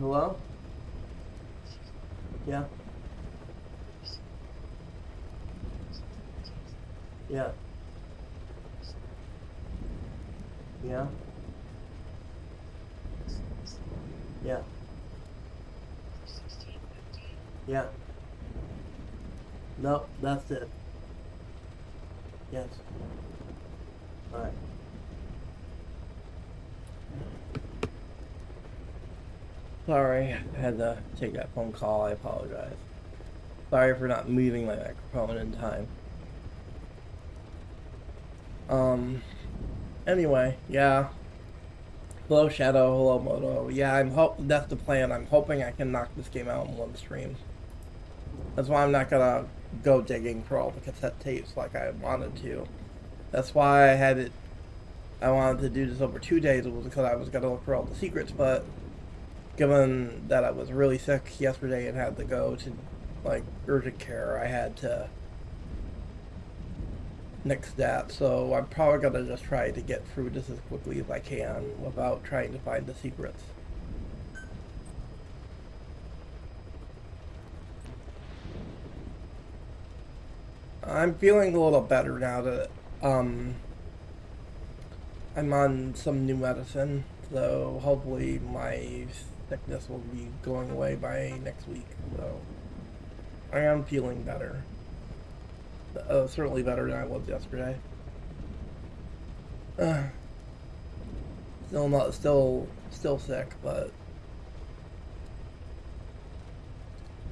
Hello? Yeah. Yeah. Yeah. Yeah. Yeah. No, that's it. Yes. Alright. Sorry, I had to take that phone call. I apologize. Sorry for not moving my microphone in time. Um, anyway, yeah. Hello, Shadow. Hello, Moto. Yeah, that's the plan. I'm hoping I can knock this game out in one stream. That's why I'm not gonna go digging for all the cassette tapes like I wanted to. That's why I wanted to do this over 2 days. It was because I was gonna look for all the secrets, but given that I was really sick yesterday and had to go to like urgent care, I had to nix that. So I'm probably gonna just try to get through this as quickly as I can without trying to find the secrets. I'm feeling a little better now that I'm on some new medicine, so hopefully my sickness will be going away by next week. So I am feeling better. Certainly better than I was yesterday. Still not, still sick, but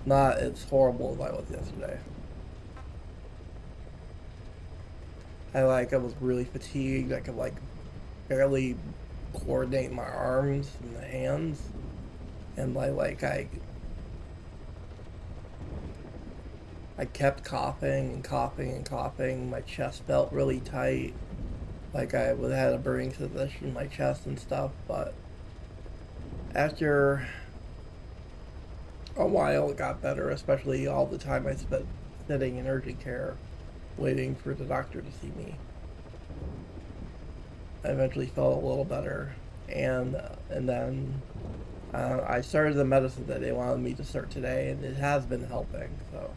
not as horrible as I was yesterday. I was really fatigued. I could barely coordinate my arms and the hands, and I kept coughing and coughing and coughing. My chest felt really tight, like I had a burning sensation in my chest and stuff. But after a while, it got better. Especially all the time I spent sitting in urgent care, waiting for the doctor to see me. I eventually felt a little better, and then I started the medicine that they wanted me to start today, and it has been helping. So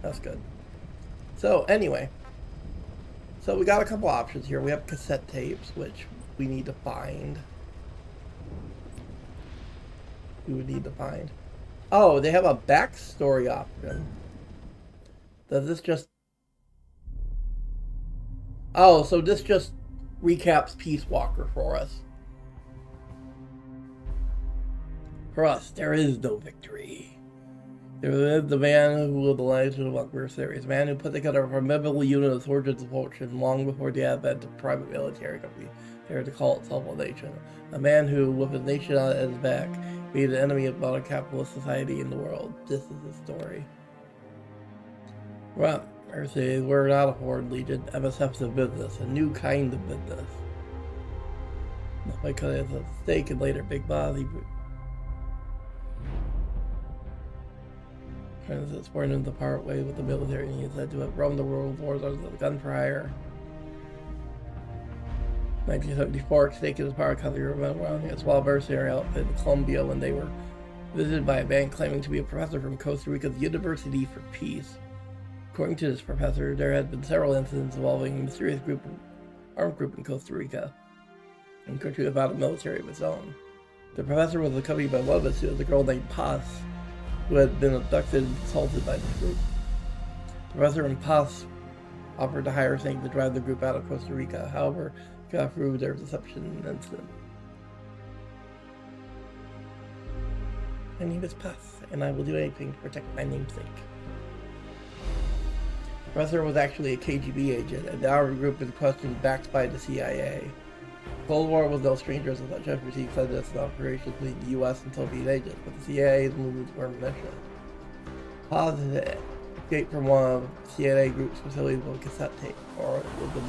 that's good. So anyway, so we got a couple options here. We have cassette tapes, which we need to find. We would need to find. Oh, they have a backstory option. Does this just... Oh, so this just recaps Peace Walker for us. For us, there is no victory. There is the man who will the lives of adversaries, a man who put together a formidable unit of soldiers of fortune long before the advent of private military company dared to call itself a nation. A man who, with his nation on his back, be the enemy of modern capitalist society in the world. This is his story. Well, Mercedes, we're not a foreign legion. MSF's a business, a new kind of business. Not because it's a stake in later Big Boss. It's born into part ways with the military, and he said to have roamed the world wars under the gun for hire. 1974, taking his power country around a small mercenary outfit in Colombia when they were visited by a man claiming to be a professor from Costa Rica's University for Peace. According to this professor, there had been several incidents involving a mysterious armed group in Costa Rica, and country without a military of its own. The professor was accompanied by one of his students, a girl named Paz, who had been abducted and assaulted by this group. The professor and Paz offered to hire Snake to drive the group out of Costa Rica. However, got through their deception incident. My name is Paz, and I will do anything to protect my namesake. The professor was actually a KGB agent, and the armed group in question backed by the CIA. The Cold War was no stranger to such efforts. He said this in operations between the US and Soviet agents, but the CIA's movements were malicious. Paz escaped from one of the CIA group's facilities with a cassette tape, or with the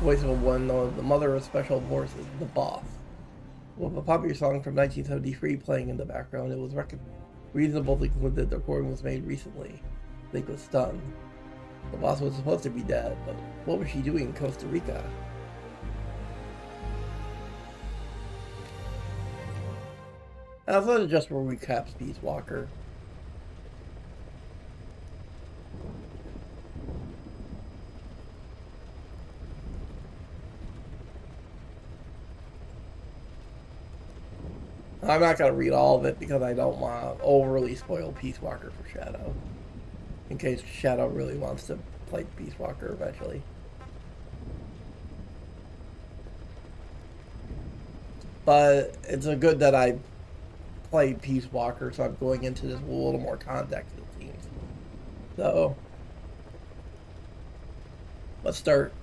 voice of a woman known as the Mother of Special Forces, the Boss. With a popular song from 1973 playing in the background, it was reasonable to conclude that the recording was made recently. Blake was stunned. The Boss was supposed to be dead, but what was she doing in Costa Rica? I thought it just where we caps Peace Walker. I'm not going to read all of it because I don't want to overly spoil Peace Walker for Shadow. In case Shadow really wants to play Peace Walker eventually. But it's a good that I played Peace Walker, so I'm going into this with a little more context, it seems. So, let's start.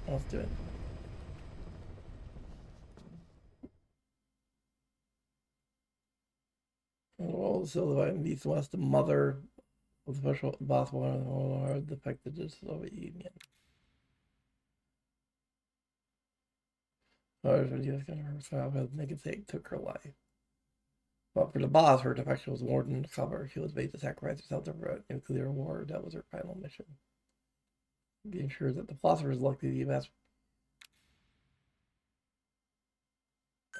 Let's do it. Well, so the needs to the mother of the special boss war defected to the Soviet Union. Naked took her life. But for the boss, her defection was more than cover. She was made to sacrifice herself to prevent nuclear war. That was her final mission. Being sure that the philosophers luckily the events.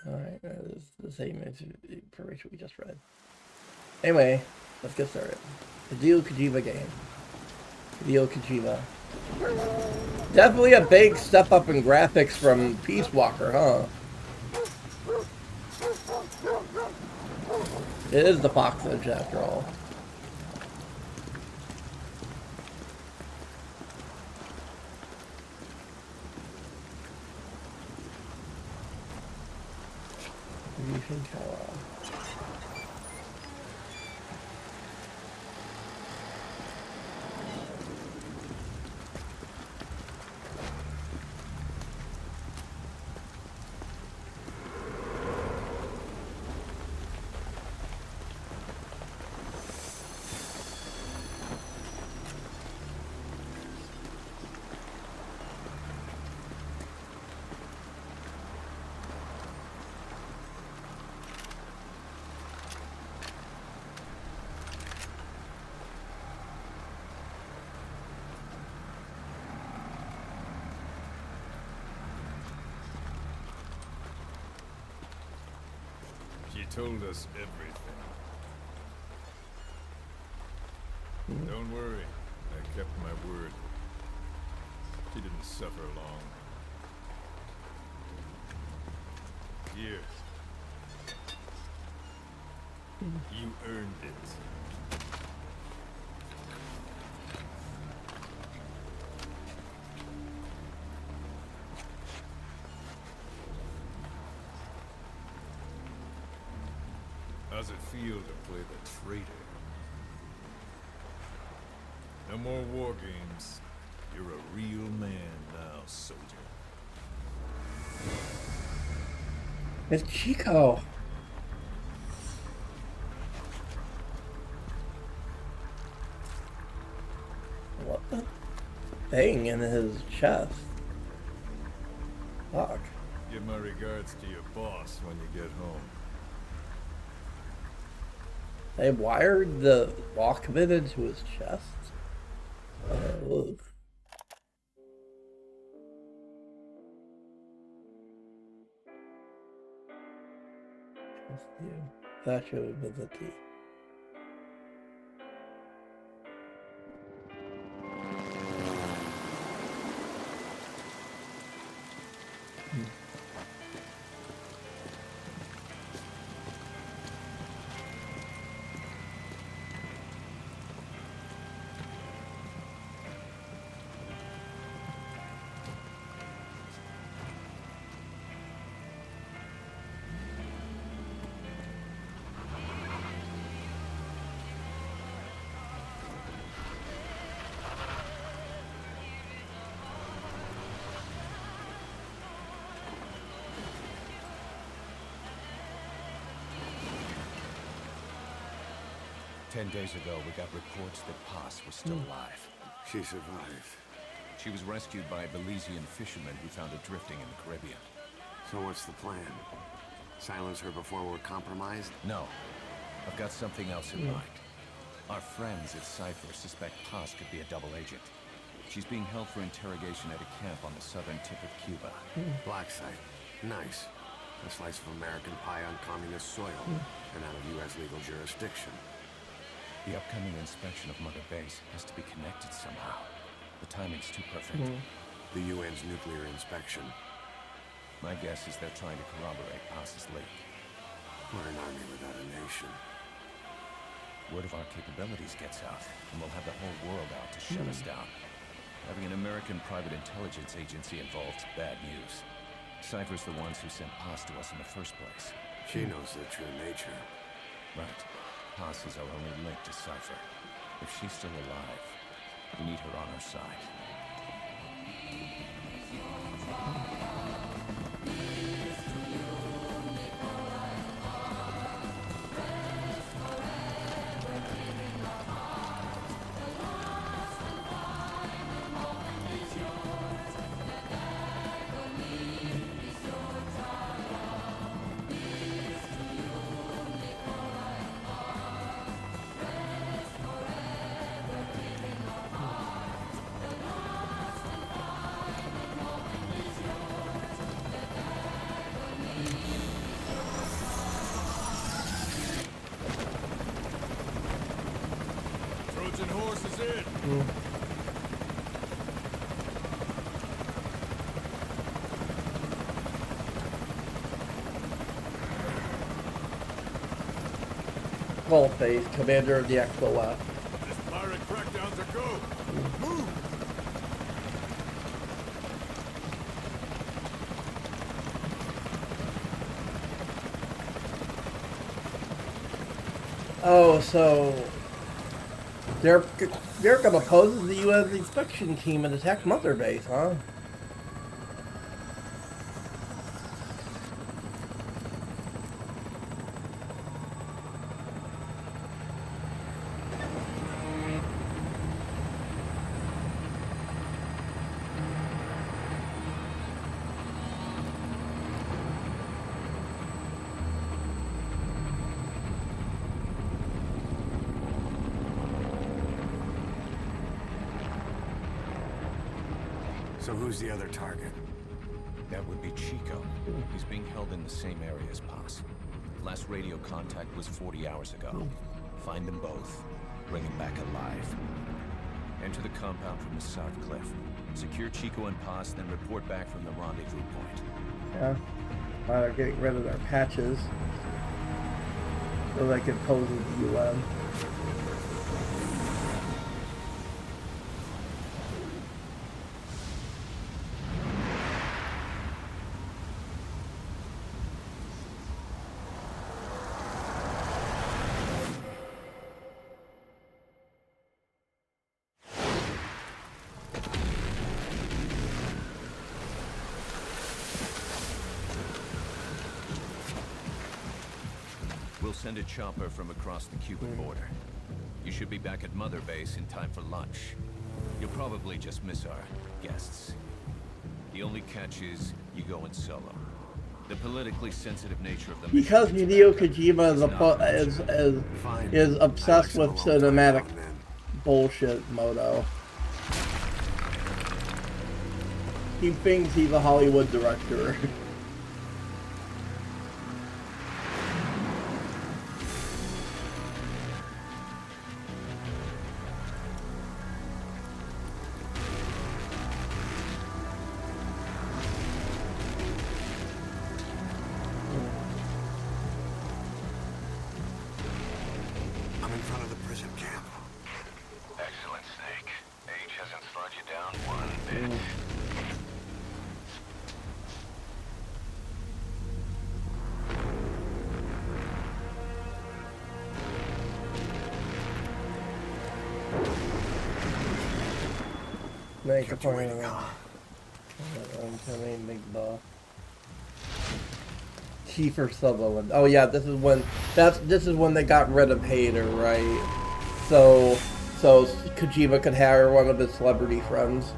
Alright, that is the same information we just read. Anyway, let's get started. Hideo Kojima game. Hideo Kojima. Definitely a big step up in graphics from Peace Walker, huh? It is the Fox Edge after all. She told us everything. Don't worry, I kept my word. She didn't suffer long. Here. You earned it. How's it feel to play the traitor? No more war games. You're a real man now, soldier. It's Chico. What the thing in his chest? Fuck. Give my regards to your boss when you get home. They wired the Walkman into his chest? Ugh. Statue of Liberty. Ten days ago, we got reports that Paz was still alive. She survived. She was rescued by a Belizean fisherman who found her drifting in the Caribbean. So what's the plan? Silence her before we're compromised? No. I've got something else in mind. Our friends at Cypher suspect Paz could be a double agent. She's being held for interrogation at a camp on the southern tip of Cuba. Black site. Nice. A slice of American pie on communist soil and out of U.S. legal jurisdiction. The upcoming inspection of Mother Base has to be connected somehow. The timing's too perfect. The UN's nuclear inspection. My guess is they're trying to corroborate Paz's leak. We're an army without a nation. Word of our capabilities gets out, and we'll have the whole world out to shut us down. Having an American private intelligence agency involved is bad news. Cypher's the ones who sent Paz to us in the first place. She knows their true nature. Right. Paz is our only link to Cypher. If she's still alive, we need her on our side. Trojan horse is in. Face, commander of the Expo Left. This pirate crackdown's a go. Move! Oh, so they're gonna pose as the U.S. inspection team and attack Mother Base, huh? So who's the other target? That would be Chico. He's being held in the same area as Paz. Last radio contact was 40 hours ago. Find them both. Bring them back alive. Enter the compound from the south cliff. Secure Chico and Paz, then report back from the rendezvous point. Yeah. While they're getting rid of their patches, so they can pose as the UN. We'll send a chopper from across the Cuban border. You should be back at Mother Base in time for lunch. You'll probably just miss our guests. The only catch is you go in solo. The politically sensitive nature of the mission Because gets Hideo back. Kojima is obsessed with cinematic bullshit, Moto. He thinks he's a Hollywood director. I'm in front of the prison camp. Excellent, Snake. Age hasn't slowed you down one bit. Make a Kept you point waiting, of huh? Incoming big ball. Kiefer Sutherland. Oh yeah, this is when they got rid of Hader, right? So Kojima could hire one of his celebrity friends.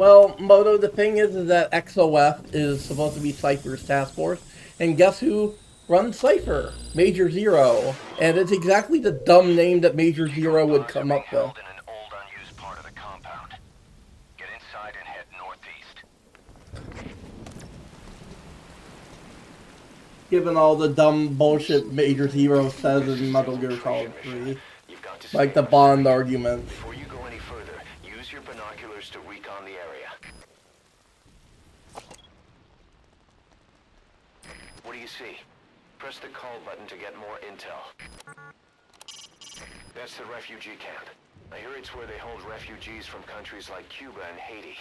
Well, Moto, the thing is that XOF is supposed to be Cypher's task force, and guess who runs Cypher? Major Zero. And it's exactly the dumb name that Major Zero would come up with. In an old, unused part of the compound. Get inside and head northeast. Given all the dumb bullshit Major Zero says in Metal Gear Solid 3. Like the Bond argument. Before you go any further, use your binoculars to recon the area. What do you see? Press the call button to get more intel. That's the refugee camp. I hear it's where they hold refugees from countries like Cuba and Haiti.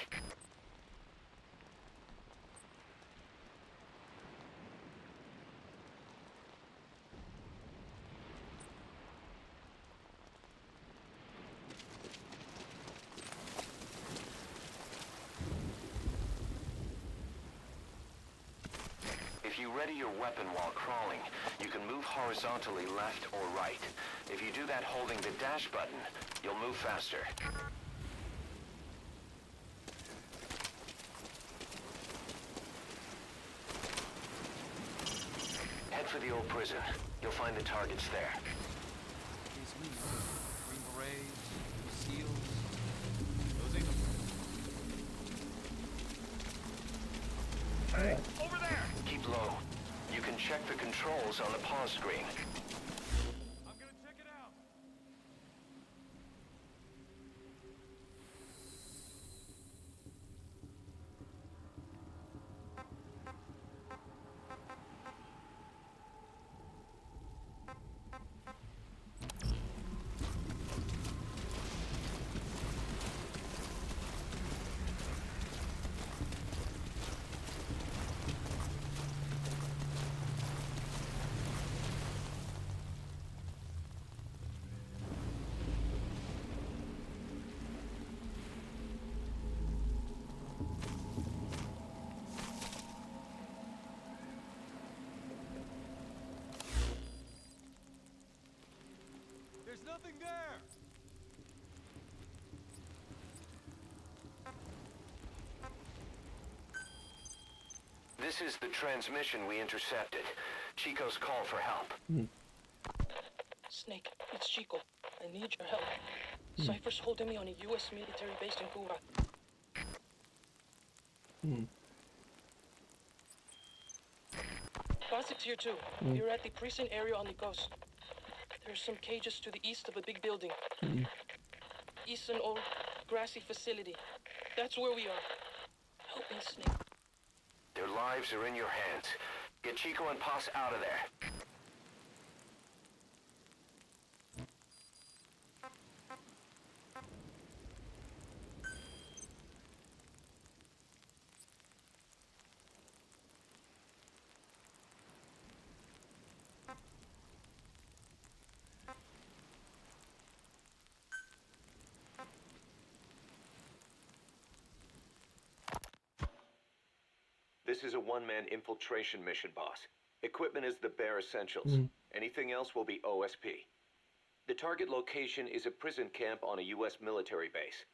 If you ready your weapon while crawling, you can move horizontally left or right. If you do that holding the dash button, you'll move faster. Head for the old prison. You'll find the targets there. Green Berets, SEALs. Those ain't Hey, over there! Keep low. You can check the controls on the pause screen. I'm gonna check it out. There's nothing there. This is the transmission we intercepted. Chico's call for help. Snake, it's Chico. I need your help. Cypher's holding me on a U.S. military base in Cuba. Basic's here too. You're at the prison area on the coast. There's some cages to the east of a big building. East an old grassy facility. That's where we are. Help me, Snake. Their lives are in your hands. Get Chico and Paz out of there. This is a one-man infiltration mission, boss. Equipment is the bare essentials. Anything else will be OSP. The target location is a prison camp on a U.S. military base.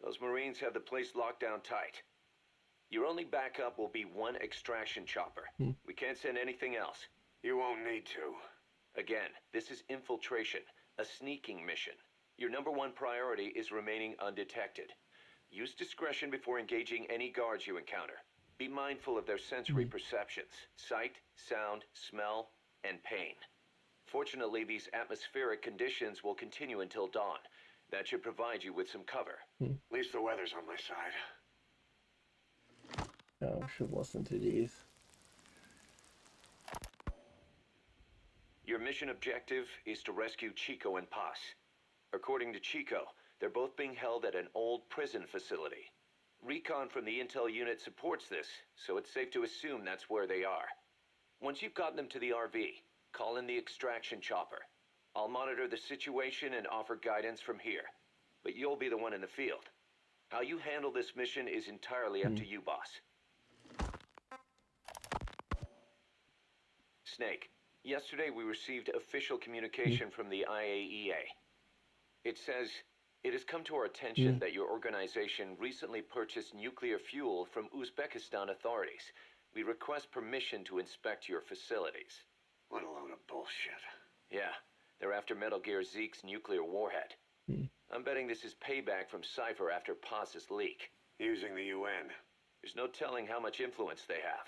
Those Marines have the place locked down tight. Your only backup will be one extraction chopper. We can't send anything else. You won't need to. Again, this is infiltration, a sneaking mission. Your number one priority is remaining undetected. Use discretion before engaging any guards you encounter. Be mindful of their sensory perceptions, sight, sound, smell, and pain. Fortunately, these atmospheric conditions will continue until dawn. That should provide you with some cover. At least the weather's on my side. Oh, should listen to these. Your mission objective is to rescue Chico and Paz. According to Chico, they're both being held at an old prison facility. Recon from the intel unit supports this, so it's safe to assume that's where they are. Once you've gotten them to the RV, call in the extraction chopper. I'll monitor the situation and offer guidance from here, but you'll be the one in the field. How you handle this mission is entirely up to you, boss. Snake, yesterday we received official communication from the IAEA. It says, It has come to our attention that your organization recently purchased nuclear fuel from Uzbekistan authorities. We request permission to inspect your facilities. What a load of bullshit. Yeah, they're after Metal Gear Zeke's nuclear warhead. I'm betting this is payback from Cypher after Paz's leak. Using the UN. There's no telling how much influence they have.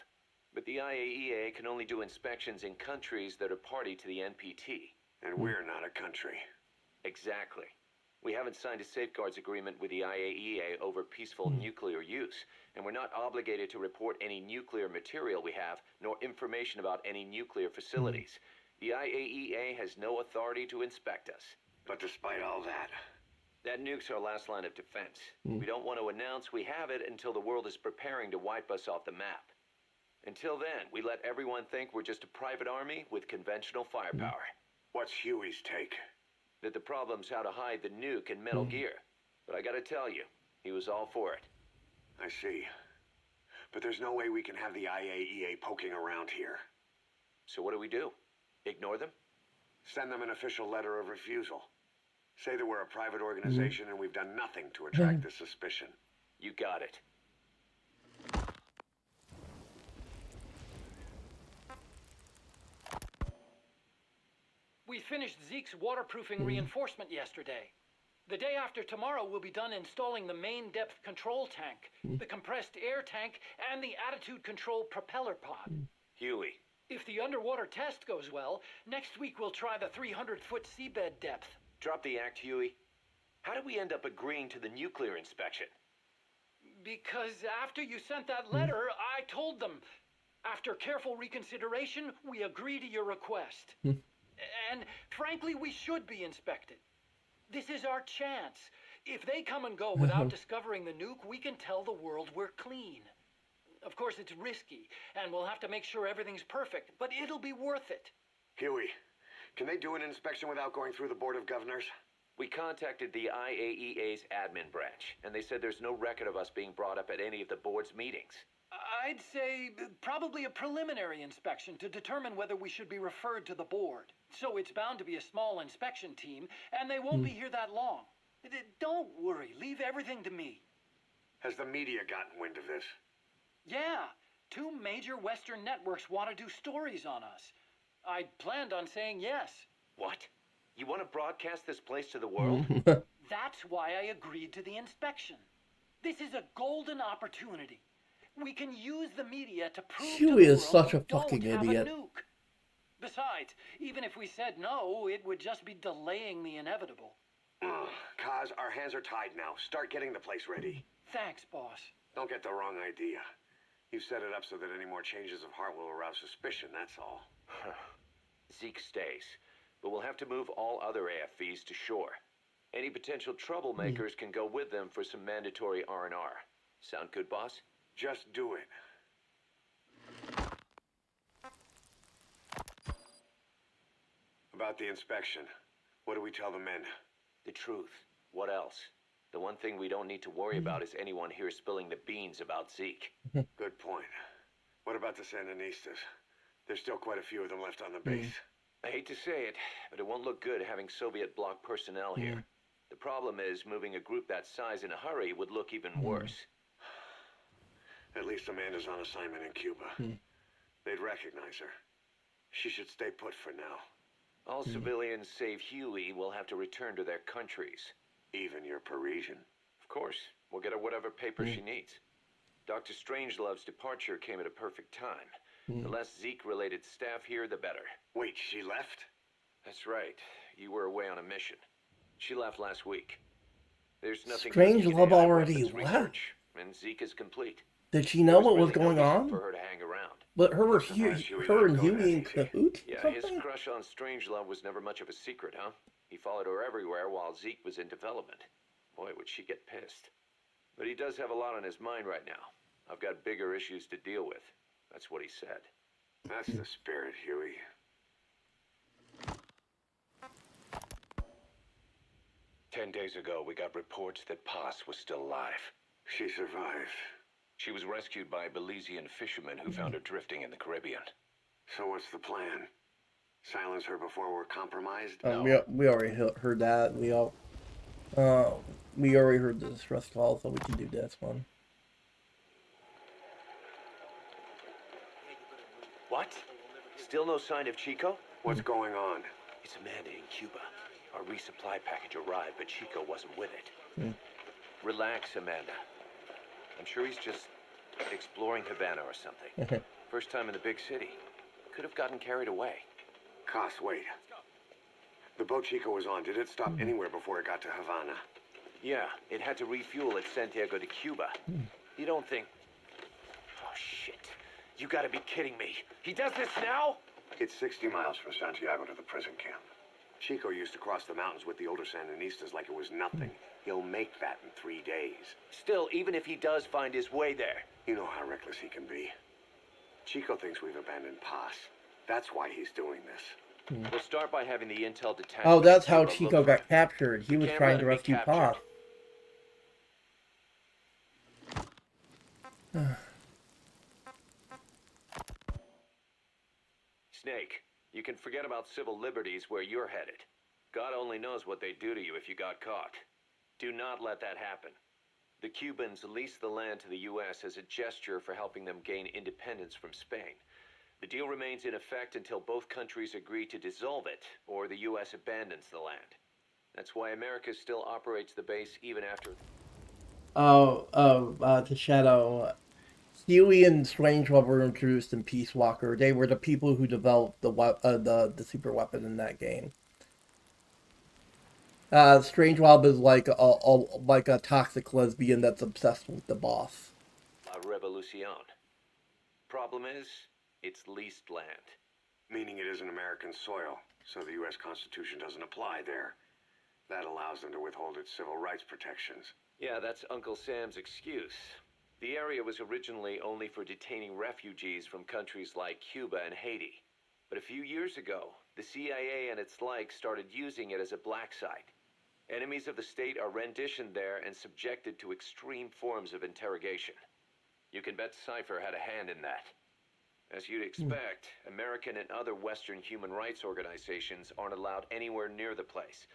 But the IAEA can only do inspections in countries that are party to the NPT. And we're not a country. Exactly. We haven't signed a safeguards agreement with the IAEA over peaceful nuclear use, and we're not obligated to report any nuclear material we have, nor information about any nuclear facilities. The IAEA has no authority to inspect us. But despite all that, That nuke's our last line of defense. We don't want to announce we have it until the world is preparing to wipe us off the map. Until then, we let everyone think we're just a private army with conventional firepower. what's Huey's take? That the problem's how to hide the nuke in Metal Gear. But I gotta tell you, he was all for it. I see. But there's no way we can have the IAEA poking around here. So what do? Ignore them? Send them an official letter of refusal. Say that we're a private organization and we've done nothing to attract the suspicion. You got it. We finished Zeke's waterproofing reinforcement yesterday. The day after tomorrow, we'll be done installing the main depth control tank, the compressed air tank, and the attitude control propeller pod. Huey. If the underwater test goes well, next week we'll try the 300-foot seabed depth. Drop the act, Huey. How did we end up agreeing to the nuclear inspection? Because after you sent that letter, I told them. After careful reconsideration, we agree to your request. And frankly, we should be inspected. This is our chance. If they come and go without discovering the nuke, we can tell the world we're clean. Of course, it's risky, and we'll have to make sure everything's perfect, but it'll be worth it. Huey, can they do an inspection without going through the Board of Governors? We contacted the IAEA's admin branch, and they said there's no record of us being brought up at any of the board's meetings. I'd say probably a preliminary inspection to determine whether we should be referred to the board. So it's bound to be a small inspection team, and they won't be here that long. Don't worry, leave everything to me. Has the media gotten wind of this? Yeah, 2 major Western networks want to do stories on us. I planned on saying yes. What? You want to broadcast this place to the world? That's why I agreed to the inspection. This is a golden opportunity. We can use the media to prove to Huey the is world such a we don't fucking have idiot. a nuke. Besides, even if we said no, it would just be delaying the inevitable. Kaz, our hands are tied now. Start getting the place ready. Thanks, boss. Don't get the wrong idea. You've set it up so that any more changes of heart will arouse suspicion, that's all. Zeke stays, but we'll have to move all other AFVs to shore. Any potential troublemakers can go with them for some mandatory R&R. Sound good, boss? Just do it. About the inspection, what do we tell the men? The truth. What else? The one thing we don't need to worry about is anyone here spilling the beans about Zeke. Good point. What about the Sandinistas? There's still quite a few of them left on the base. I hate to say it, but it won't look good having Soviet bloc personnel here. The problem is, moving a group that size in a hurry would look even worse. At least Amanda's on assignment in Cuba. They'd recognize her. She should stay put for now. All civilians save Huey will have to return to their countries. Even your Parisian. Of course, we'll get her whatever paper she needs. Dr. Strangelove's departure came at a perfect time. The less Zeke-related staff here, the better. Wait, she left? That's right. You were away on a mission. She left last week. There's nothing Strangelove already left? research, and Zeke is complete. Did she know what There was really going no reason on? for her to hang around. But her and Huey Huey in cahoots? or Yeah, his something? crush on Strangelove was never much of a secret, huh? He followed her everywhere while Zeke was in development. Boy, would she get pissed. But he does have a lot on his mind right now. I've got bigger issues to deal with. That's what he said. That's the spirit, Huey. "10 days ago, we got reports that Paz was still alive. She survived. She was rescued by Belizean fishermen who found her drifting in the Caribbean. So what's the plan? Silence her before we're compromised? We already heard that. We already heard the distress call, so we can do this one. What? Still no sign of Chico? What's going on? It's Amanda in Cuba. Our resupply package arrived, but Chico wasn't with it. Relax, Amanda. I'm sure he's just exploring Havana or something. First time in the big city. Could have gotten carried away. Cos, wait. The boat Chico was on, did it stop anywhere before it got to Havana? Yeah, it had to refuel at Santiago de Cuba. You don't think... Oh, shit. You gotta be kidding me. He does this now? It's 60 miles from Santiago to the prison camp. Chico used to cross the mountains with the older Sandinistas like it was nothing. He'll make that in 3 days. Still, even if he does find his way there. You know how reckless he can be. Chico thinks we've abandoned Paz. That's why he's doing this. We'll start by having the intel detachment. Oh, that's how Cuba Chico look for got him. captured. He was Camera trying to and be rescue Paz. captured. Snake, you can forget about civil liberties where you're headed. God only knows what they'd do to you if you got caught. Do not let that happen. The Cubans leased the land to the U.S. as a gesture for helping them gain independence from Spain. The deal remains in effect until both countries agree to dissolve it, or the U.S. abandons the land. That's why America still operates the base even after... To Shadow. Huey and Strangelove were introduced in Peace Walker. They were the people who developed the super weapon in that game. Strangelove is like a toxic lesbian that's obsessed with the boss. La Revolucion. Problem is, it's leased land. Meaning it isn't American soil, so the U.S. Constitution doesn't apply there. That allows them to withhold its civil rights protections. Yeah, that's Uncle Sam's excuse. The area was originally only for detaining refugees from countries like Cuba and Haiti. But a few years ago, the CIA and its like started using it as a black site. Enemies of the state are renditioned there and subjected to extreme forms of interrogation. You can bet Cypher had a hand in that. As you'd expect, American and other Western human rights organizations aren't allowed anywhere near the place.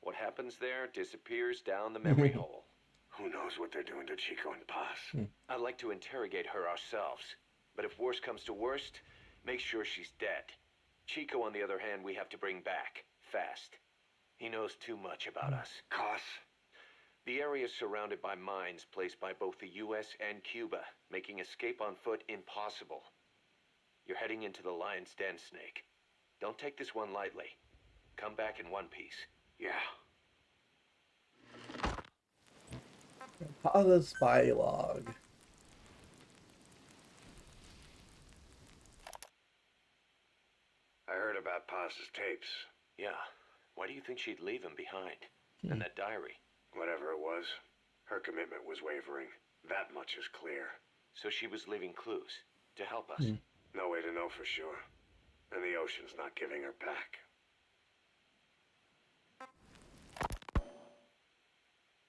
What happens there disappears down the memory hole. Who knows what they're doing to Chico and Paz? I'd like to interrogate her ourselves. But if worst comes to worst, make sure she's dead. Chico, on the other hand, we have to bring back. Fast. He knows too much about us. Cos? The area is surrounded by mines placed by both the U.S. and Cuba, making escape on foot impossible. You're heading into the lion's den, Snake. Don't take this one lightly. Come back in one piece. Yeah. Paz's spy log. I heard about Paz's tapes. Yeah. Why do you think she'd leave him behind? And that diary? Whatever it was, her commitment was wavering. That much is clear. So she was leaving clues to help us. No way to know for sure. And the ocean's not giving her back.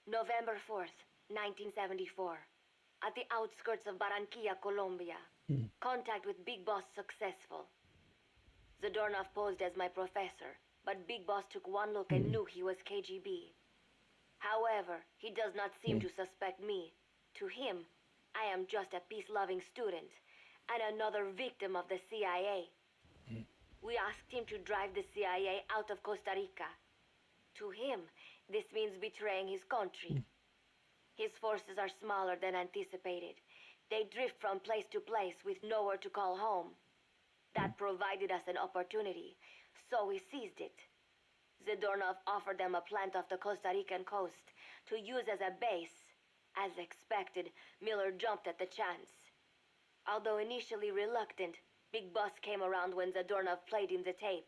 November 4th, 1974. At the outskirts of Barranquilla, Colombia. Contact with Big Boss successful. Zadornov posed as my professor, but Big Boss took one look and knew he was KGB. However, he does not seem to suspect me. To him, I am just a peace-loving student, and another victim of the CIA. We asked him to drive the CIA out of Costa Rica. To him, this means betraying his country. His forces are smaller than anticipated. They drift from place to place with nowhere to call home. That provided us an opportunity, so we seized it. Zadornov offered them a plant off the Costa Rican coast to use as a base. As expected, Miller jumped at the chance. Although initially reluctant, Big Boss came around when Zadornov played him the tape.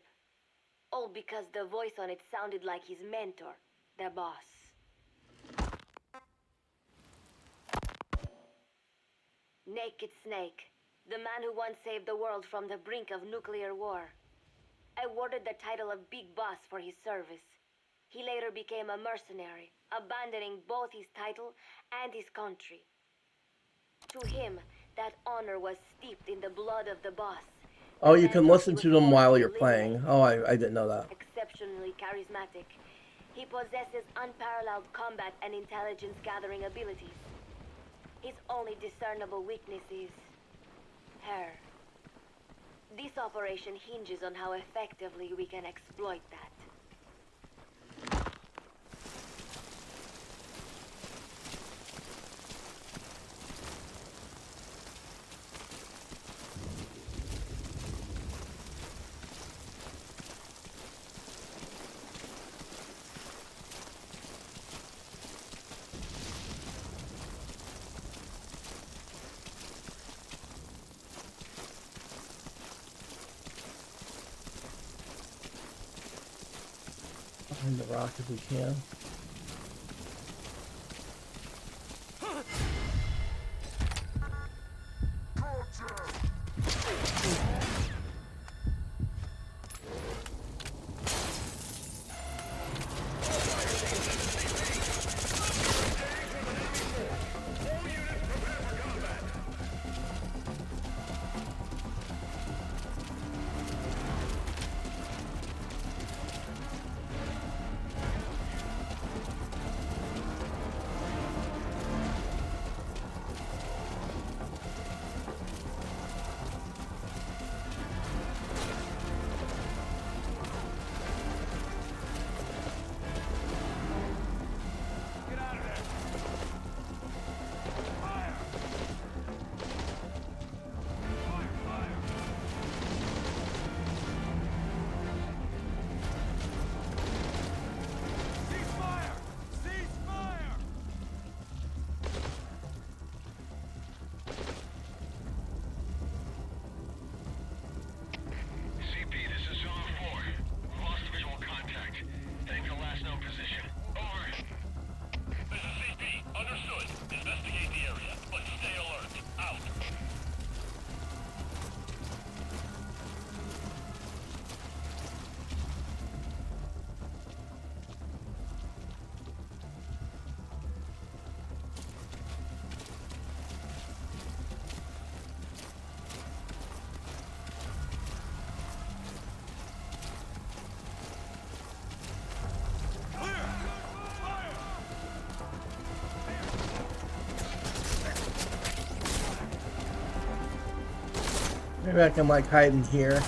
All because the voice on it sounded like his mentor, the boss. Naked Snake, the man who once saved the world from the brink of nuclear war. Awarded the title of Big Boss for his service. He later became a mercenary, abandoning both his title and his country. To him, that honor was steeped in the blood of the boss. Oh, you can listen to them while you're playing. Oh, I didn't know that. Exceptionally charismatic. He possesses unparalleled combat and intelligence gathering abilities. His only discernible weakness is her. This operation hinges on how effectively we can exploit that. Behind the rock if we can. Maybe I can like hide in here.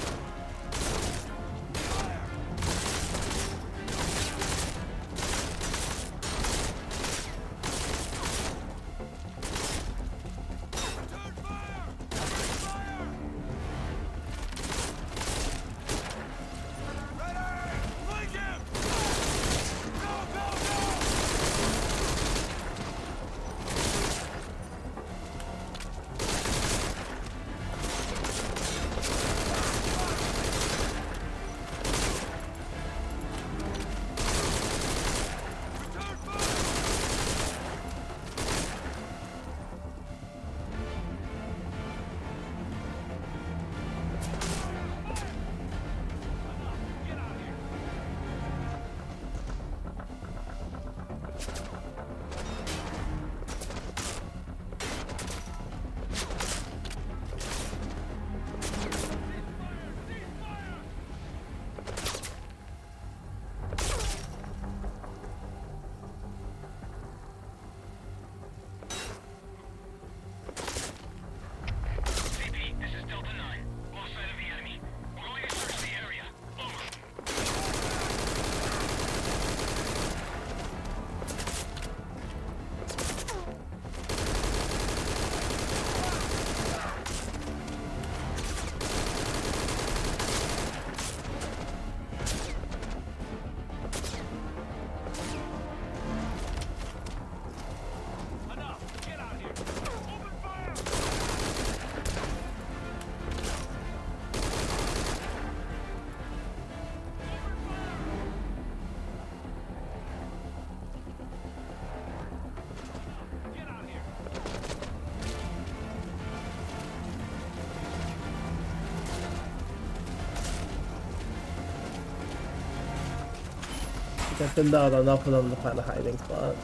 I've been down enough of them to find a hiding spot.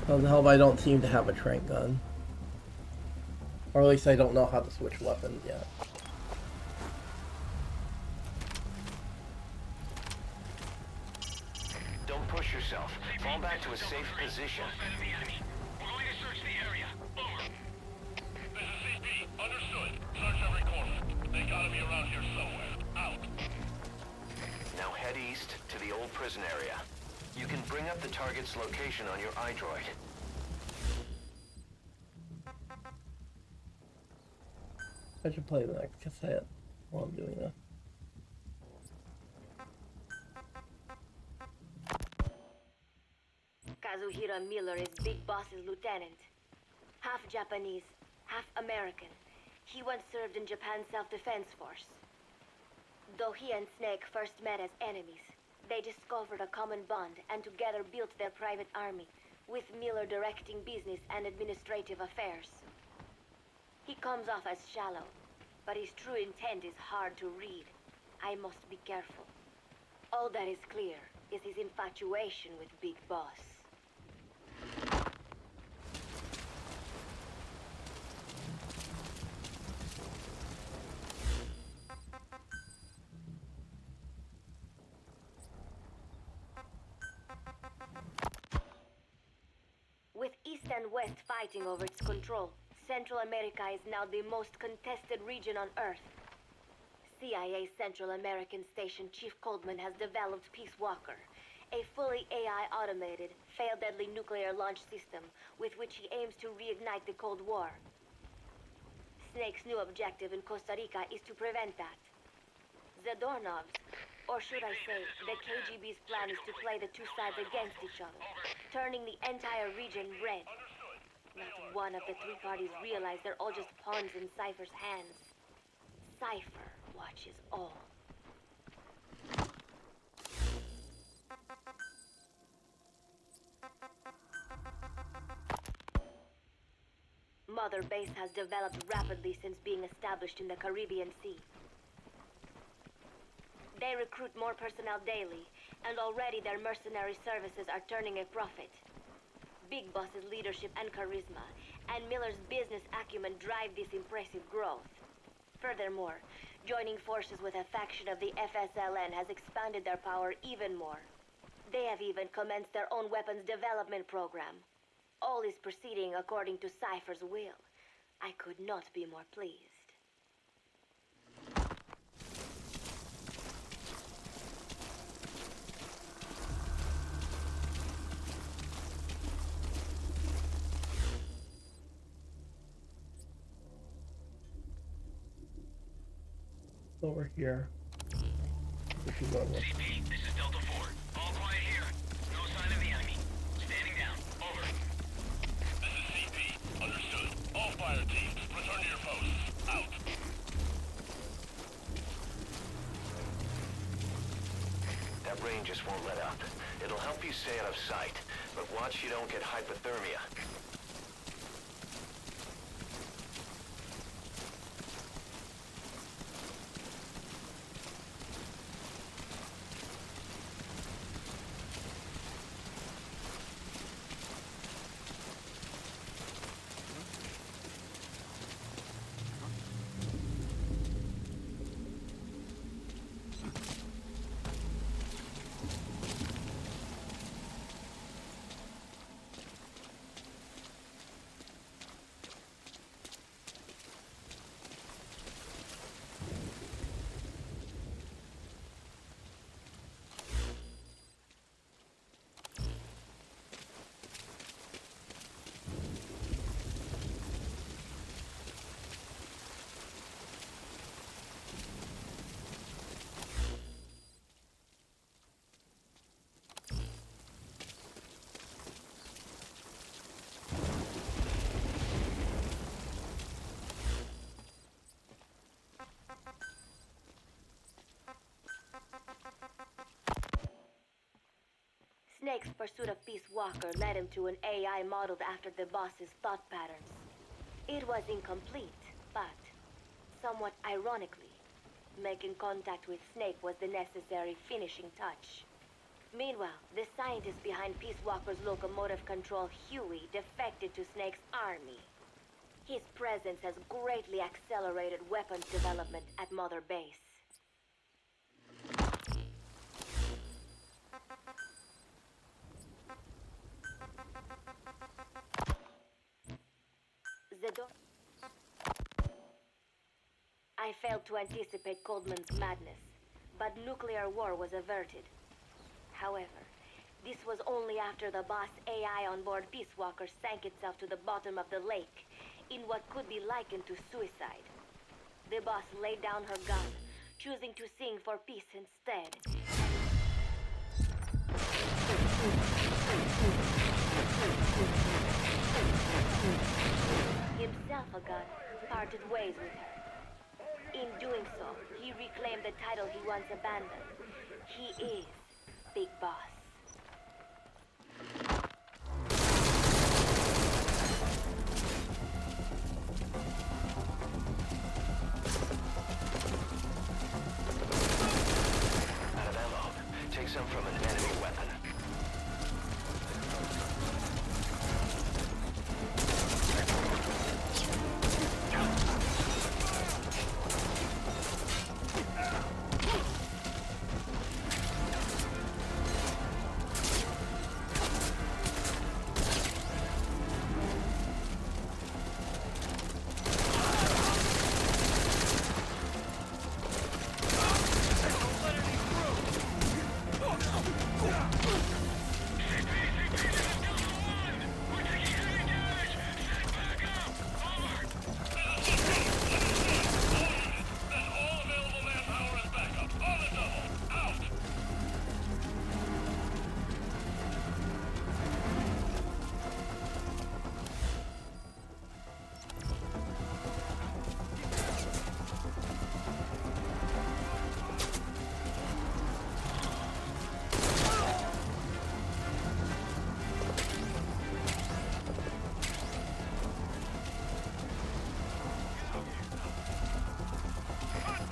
How the hell I don't seem to have a trank gun. Or at least I don't know how to switch weapons yet. Don't push yourself. Fall back to a safe position. We're going to search the area. Over. This is CP. Understood. Search every corner. They gotta be around here somewhere. Out. Now head east to the old prison area. You can bring up the target's location on your iDroid. I should play the next cassette while I'm doing this. Kazuhira Miller is Big Boss's lieutenant. Half Japanese, half American. He once served in Japan's self-defense force. Though he and Snake first met as enemies, they discovered a common bond and together built their private army, with Miller directing business and administrative affairs. He comes off as shallow, but his true intent is hard to read. I must be careful. All that is clear is his infatuation with Big Boss. With East and West fighting over its control, Central America is now the most contested region on Earth. CIA Central American Station Chief Coldman has developed Peace Walker, a fully AI-automated, fail-deadly nuclear launch system with which he aims to reignite the Cold War. Snake's new objective in Costa Rica is to prevent that. The doorknobs, or should I say, the KGB's plan is to play the two sides against each other, turning the entire region red. Not one of the three parties realize they're all just pawns in Cypher's hands. Cypher watches all. Mother Base has developed rapidly since being established in the Caribbean Sea. They recruit more personnel daily, and already their mercenary services are turning a profit. Big Boss's leadership and charisma, and Miller's business acumen drive this impressive growth. Furthermore, joining forces with a faction of the FSLN has expanded their power even more. They have even commenced their own weapons development program. All is proceeding according to Cypher's will. I could not be more pleased. Over here. Which is over. CP, this is Delta 4. All quiet here. No sign of the enemy. Standing down. Over. This is CP. Understood. All fire teams, return to your posts. Out. That rain just won't let up. It'll help you stay out of sight, but watch you don't get hypothermia. Snake's pursuit of Peace Walker led him to an AI modeled after the boss's thought patterns. It was incomplete, but, somewhat ironically, making contact with Snake was the necessary finishing touch. Meanwhile, the scientist behind Peace Walker's locomotive control, Huey, defected to Snake's army. His presence has greatly accelerated weapons development at Mother Base. I failed to anticipate Coldman's madness, but nuclear war was averted. However, this was only after the boss AI on board Peace Walker sank itself to the bottom of the lake in what could be likened to suicide. The boss laid down her gun, choosing to sing for peace instead. Himself a gun, parted ways with her. In doing so, he reclaimed the title he once abandoned. He is Big Boss. Out of ammo. Take some from an enemy weapon.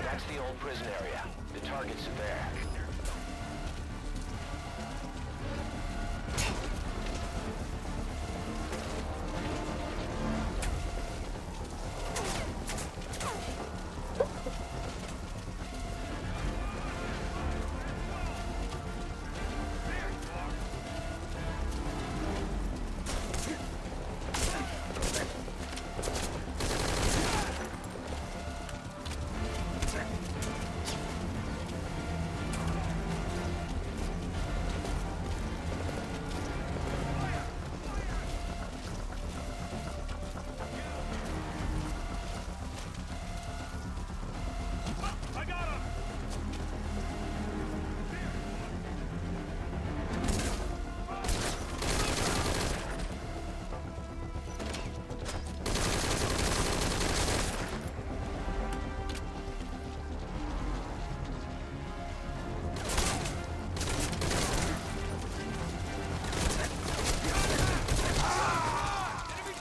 That's the old prison area. The targets are there.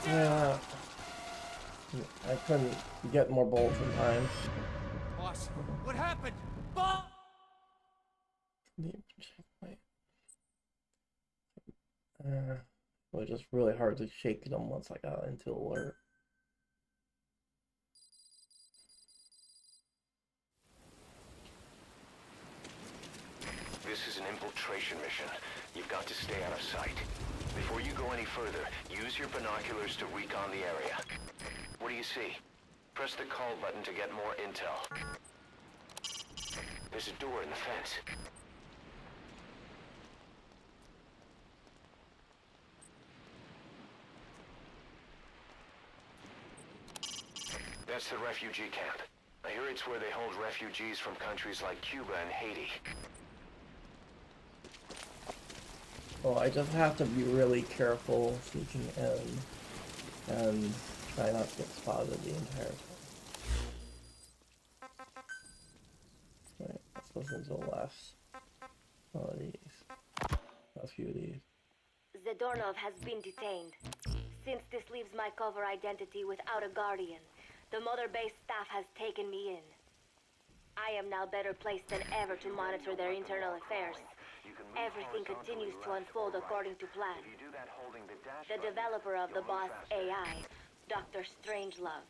Yeah. I couldn't get more bullets in time. Boss, what happened? Boss! Checkpoint. It was just really hard to shake them once I got into alert. This is an infiltration mission. You've got to stay out of sight. Before you go any further, use your binoculars to recon the area. What do you see? Press the call button to get more intel. There's a door in the fence. That's the refugee camp. I hear it's where they hold refugees from countries like Cuba and Haiti. Well, I just have to be really careful sneaking in and try not to get spotted the entire time. Right, let's listen to the last one of these. Last few of these. Zadornov has been detained. Since this leaves my cover identity without a guardian, the Mother Base staff has taken me in. I am now better placed than ever to monitor their internal affairs. Everything continues to unfold according to plan. The developer of the boss AI Dr. Strangelove.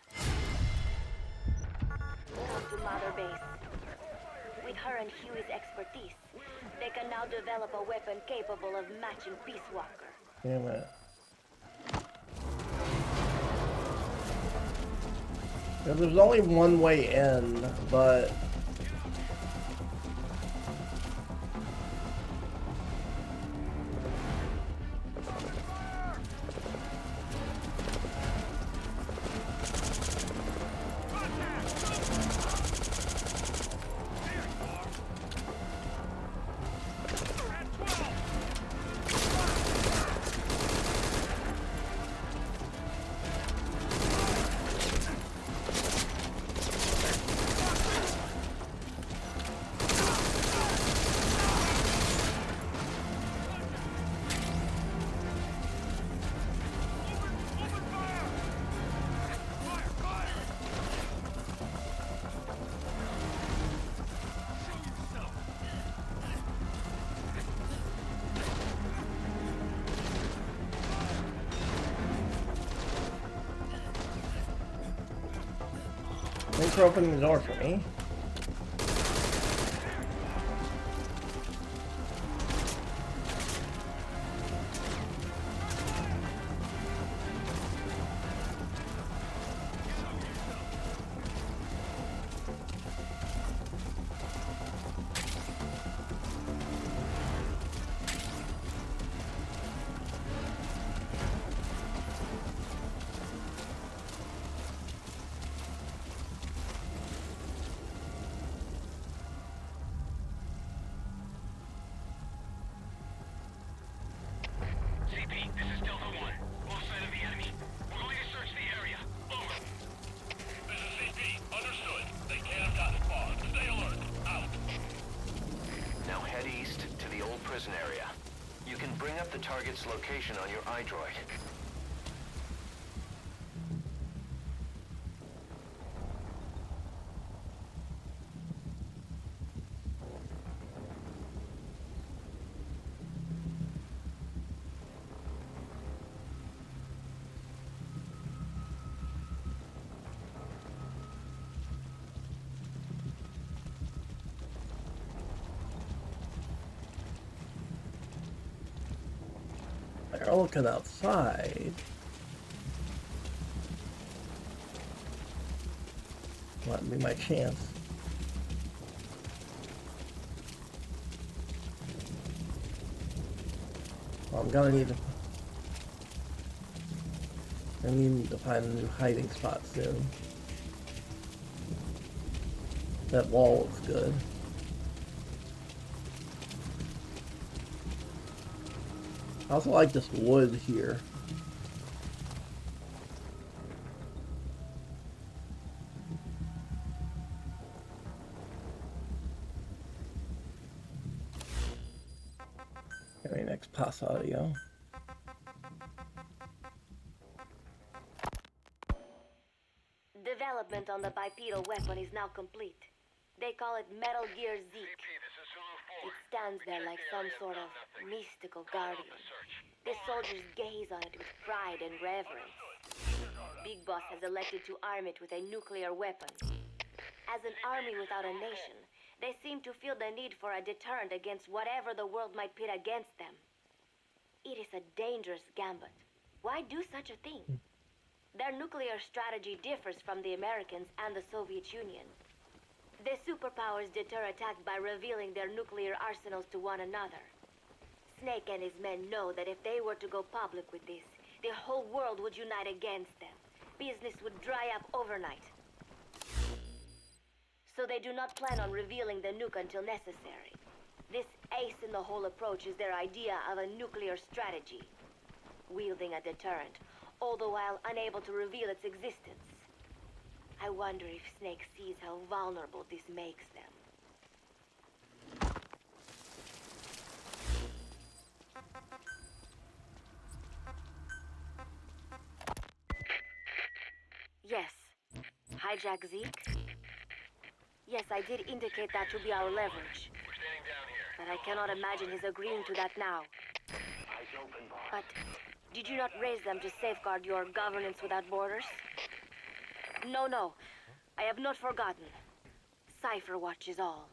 Come to Mother Base. With her and Huey's expertise, they can now develop a weapon capable of matching Peace Walker. Damn it. There's only one way in, but... Thanks for opening the door for me. CP, this is Delta 1. Lost sight of the enemy. We're going to search the area. Over. This is CP. Understood. They can't have gotten far. Stay alert. Out. Now head east to the old prison area. You can bring up the target's location on your iDroid. They're looking outside. Might be my chance. Well, I'm gonna need to find a new hiding spot soon. That wall looks good. I also like this wood here. Okay, next pass audio. Development on the bipedal weapon is now complete. They call it Metal Gear Zeke. It stands there like some sort of mystical guardian. The soldiers gaze on it with pride and reverence. Big Boss has elected to arm it with a nuclear weapon. As an army without a nation, they seem to feel the need for a deterrent against whatever the world might pit against them. It is a dangerous gambit. Why do such a thing? Their nuclear strategy differs from the Americans and the Soviet Union. The superpowers deter attack by revealing their nuclear arsenals to one another. Snake and his men know that if they were to go public with this, the whole world would unite against them. Business would dry up overnight. So they do not plan on revealing the nuke until necessary. This ace-in-the-hole approach is their idea of a nuclear strategy. Wielding a deterrent, all the while unable to reveal its existence. I wonder if Snake sees how vulnerable this makes them. Yes. Hijack Zeke? Yes, I did indicate that to be our leverage. We're standing down here. But I cannot imagine his agreeing to that now. Eyes open, boss. But Did you not raise them to safeguard your governance without borders? No, no. I have not forgotten. Cipher Watch is all.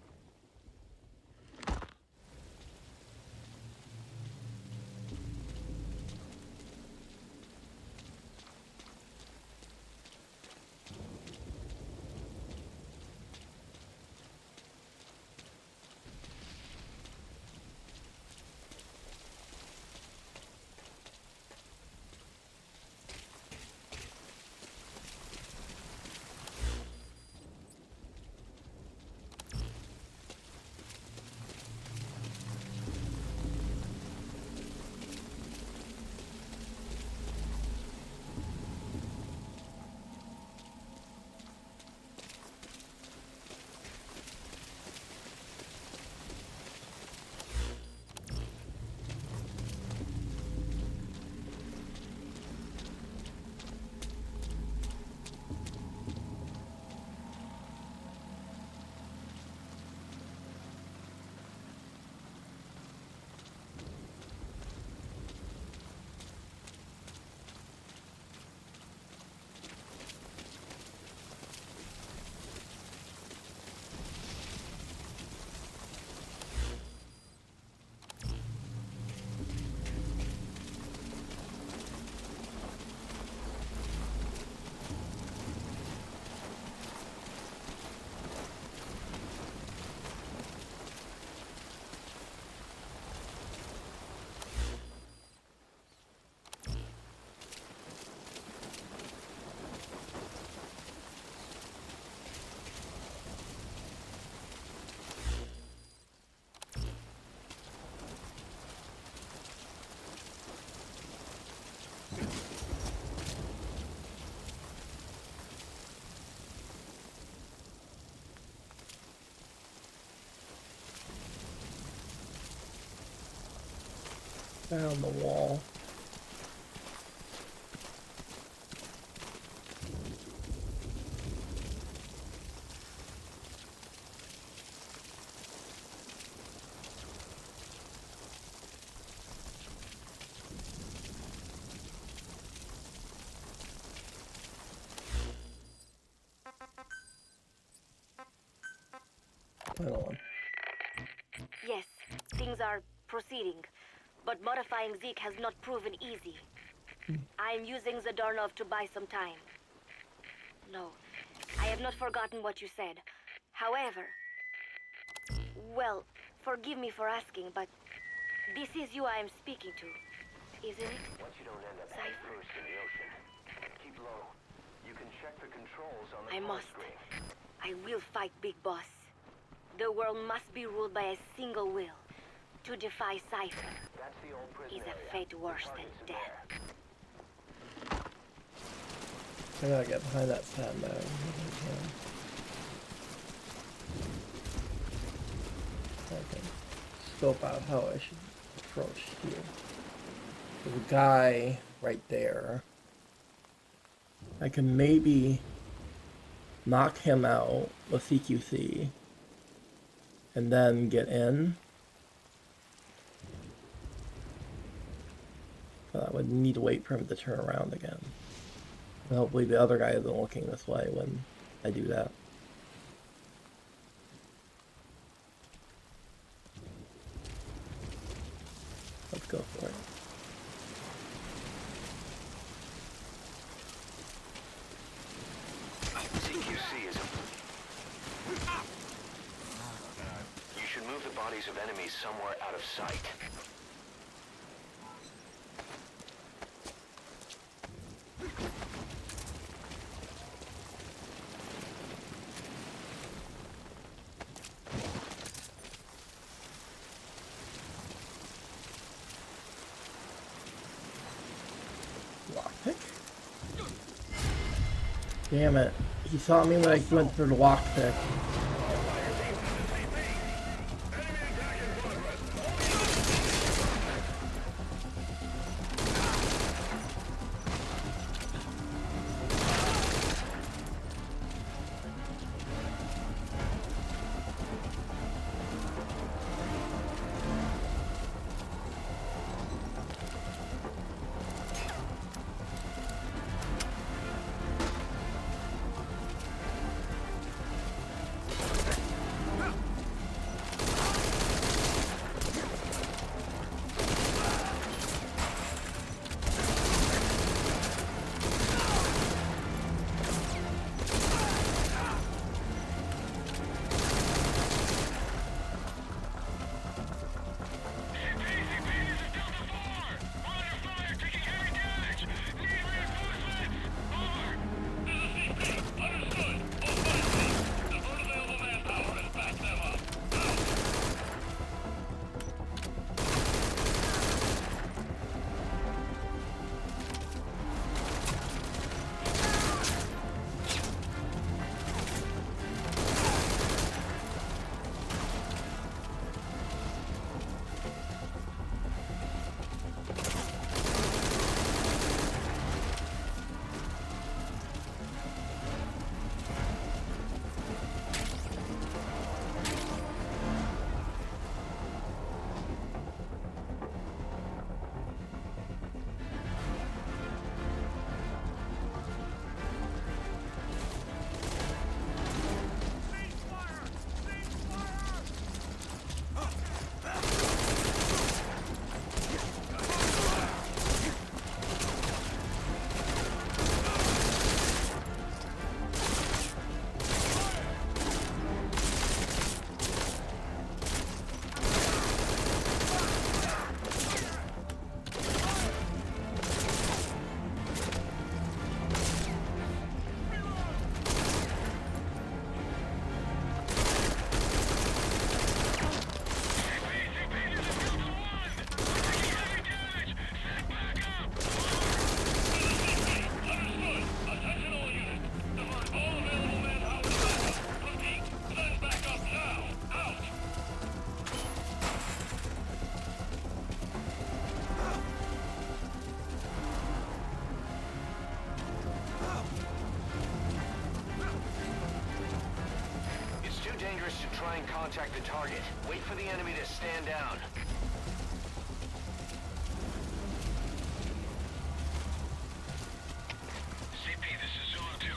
Down the wall. Hold on. Yes, things are proceeding, but modifying Zeke has not proven easy. I am using Zadornov to buy some time. No, I have not forgotten what you said. However, well, forgive me for asking, but this is you I am speaking to, isn't it? Once you don't end up head first in the ocean, keep low. You can check the controls on the I phone must. screen. I will fight Big Boss. The world must be ruled by a single will. To defy Cipher That's the old prison is area. a fate worse than Target's in death. I gotta get behind that sandbag. I can scope out how I should approach here. There's a guy right there. I can maybe knock him out with CQC and then get in. But I would need to wait for him to turn around again. And hopefully the other guy isn't looking this way when I do that. Let's go for it. CQC is You should move the bodies of enemies somewhere out of sight. Lockpick? Damn it. He saw me when I went for the lockpick. dangerous to try and contact the target. Wait for the enemy to stand down. CP, this is Zulu 2.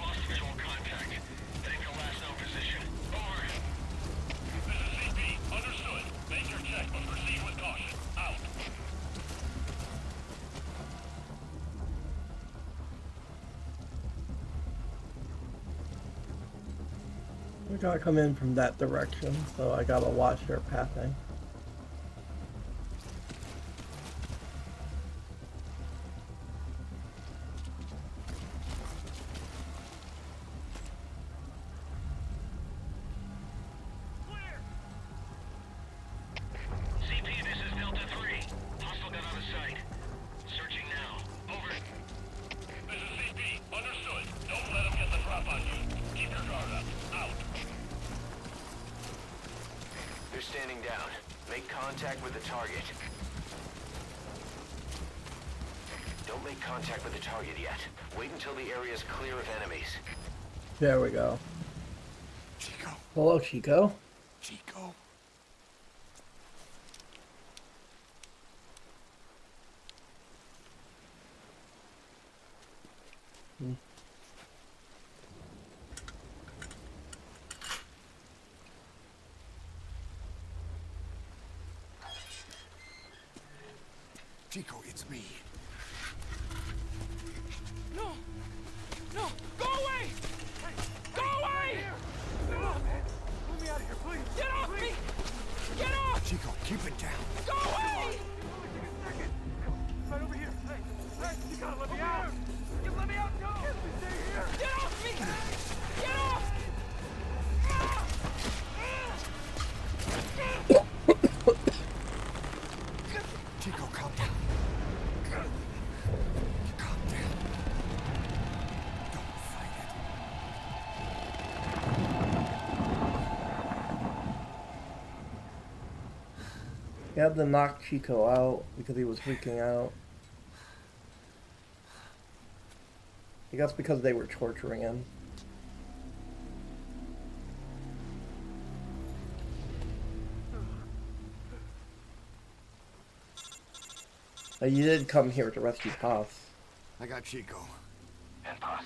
Lost visual contact. Heading to last known position. Over. This is CP. Understood. Make your check, but proceed with caution. Out. We gotta come in from that direction, so I gotta watch their pathing. CP, this is Delta 3. Hostile gun out of sight. Searching now. Over. This is CP. Understood. Don't let them get the drop on you. Keep your guard up. Out. They're standing down. Make contact with the target. Don't make contact with the target yet. Wait until the area is clear of enemies. There we go. Chico. Hello, Chico. Chico. Chico, it's me. No! No! Go away! Go away! No, man. Let me out of here, please. Get off me! Get off! Chico, keep it down. Go away! Take a second. Come on, right over here. Hey, you gotta let me out. You let me out, no! Let me stay here. Get off me! Get off! Chico, calm down. Calm down. Don't fight it. You had to knock Chico out because he was freaking out. I guess because they were torturing him. You did come here to rescue Paz. I got Chico. And Paz,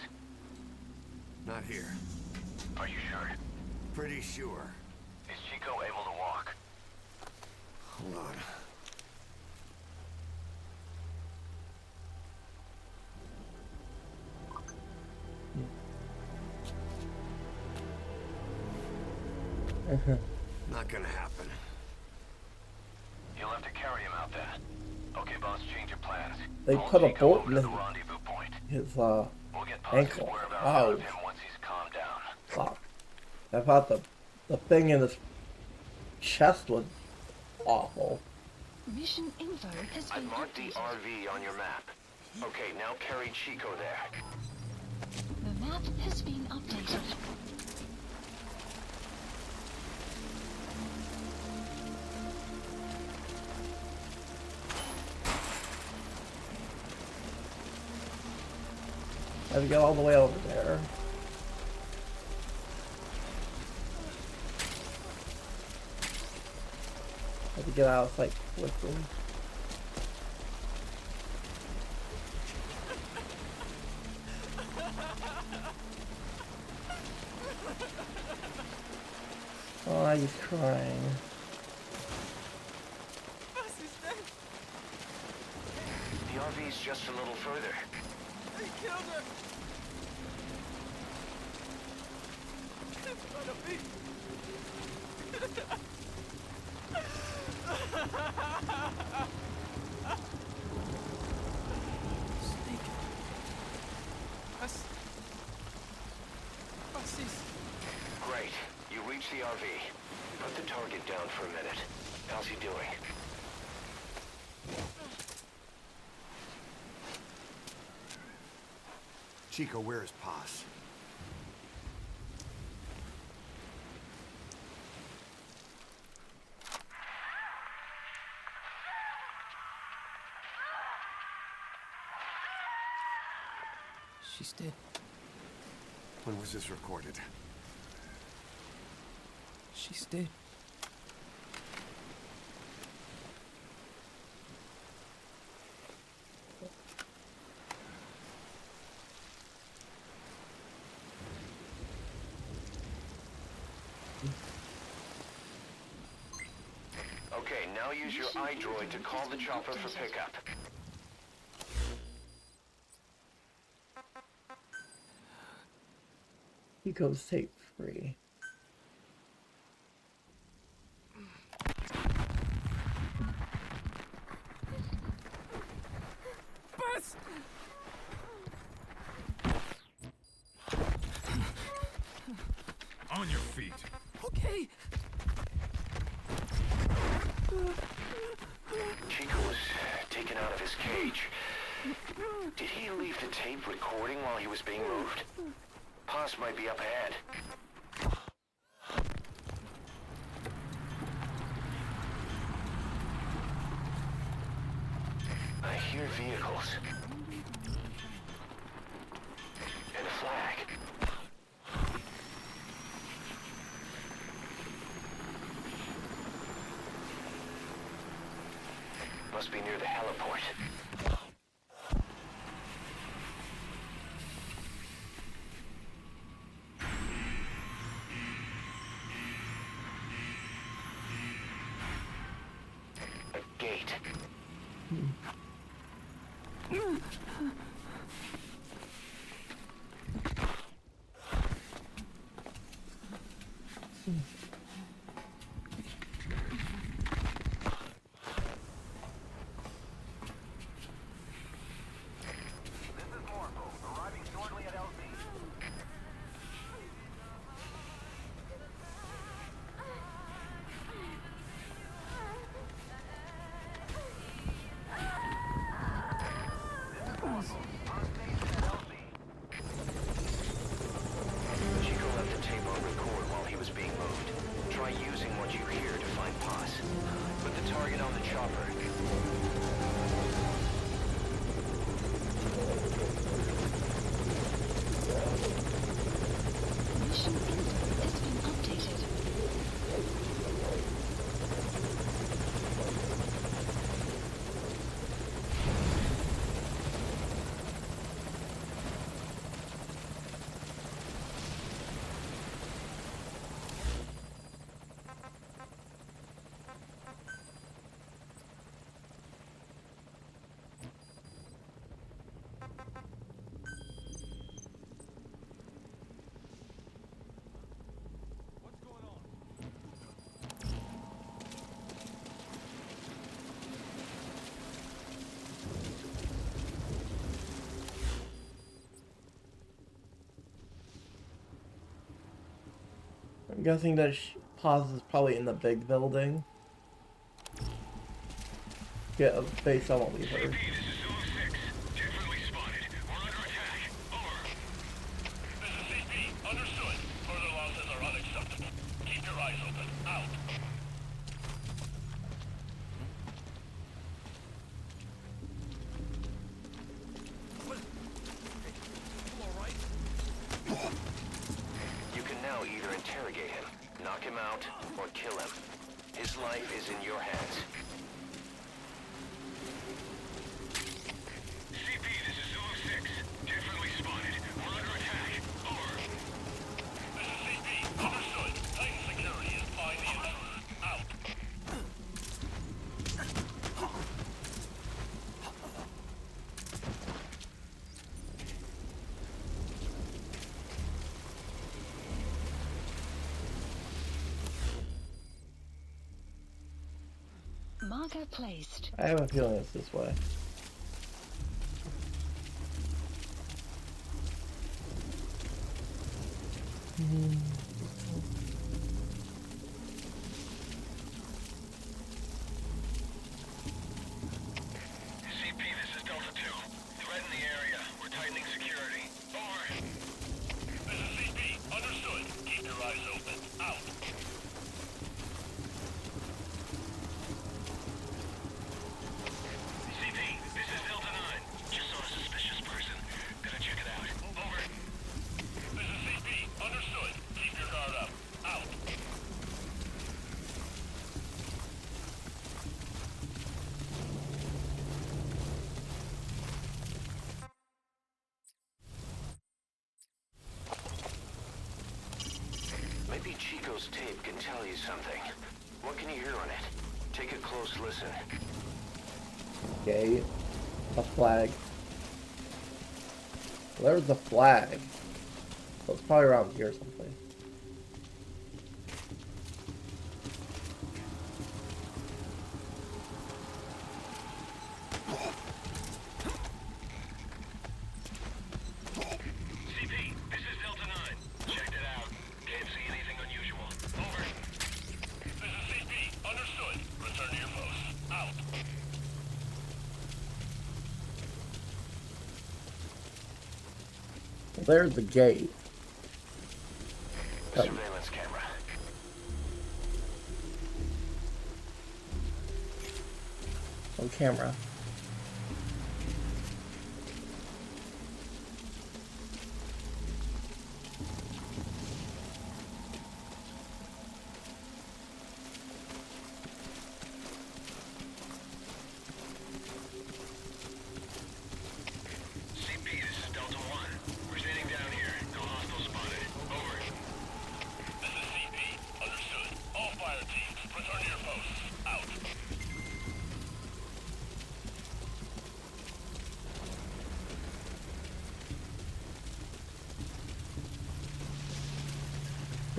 Not here. are you sure? Pretty sure. Is Chico able to walk? Hold on. Not gonna happen. You'll have to carry him out then. Okay, boss, change your plans. They Pull put a Chico bolt over in to his, the rendezvous point. his We'll get Paz's ankle. whereabouts out of Ouch. him once he's calmed down. Fuck. I thought the thing in his chest was awful. Mission info has I've been marked the updated. RV on your map. Okay, now carry Chico there. The map has been updated. Had to get all the way over there. Had to get out of sight quickly. Oh, he's crying. The RV's just a little further. They killed her! In front of me! Snake. Great. You reached the RV. Put the target down for a minute. How's he doing? Chico, where is Paz? She's dead. When was this recorded? She's dead. Okay, now use your iDroid to call the chopper for pickup. Chico's tape free. Bus! On your feet. Okay. Chico was taken out of his cage. Did he leave the tape recording while he was being moved? Paz might be up ahead. I hear vehicles. And a flag. Must be near the heliport. A gate. Chico left the tape on record while he was being moved. Try using what you hear to find Paz. Put the target on the chopper. Mission info has been updated. I'm guessing that Paz is probably in the big building. Yeah, based on what we heard. CP, this is Zulu 6. Jet friendly spotted. We're under attack. Over. This is CP. Understood. Further losses are unacceptable. Keep your eyes open. Out. You can now either interrogate him, knock him out, or kill him. His life is in your hands. CP, this is Zulu 6. Jet friendly spotted. We're under attack. Over. This is CP. Understood. Titan security is behind the intruder. Out. Marker placed. I have a feeling it's this way. CP, this is Delta 2. Threat in the area. We're tightening security. Over. This is CP. Understood. Keep your eyes open. Out. CP, this is Delta 9. Just saw a suspicious person. Gotta check it out. Over. This is CP. Understood. Keep your Chico's tape can tell you something. What can you hear on it? Take a close listen. Okay. A flag. Well, there's the flag. So it's probably around here someplace. There's the gate. Surveillance camera. On camera.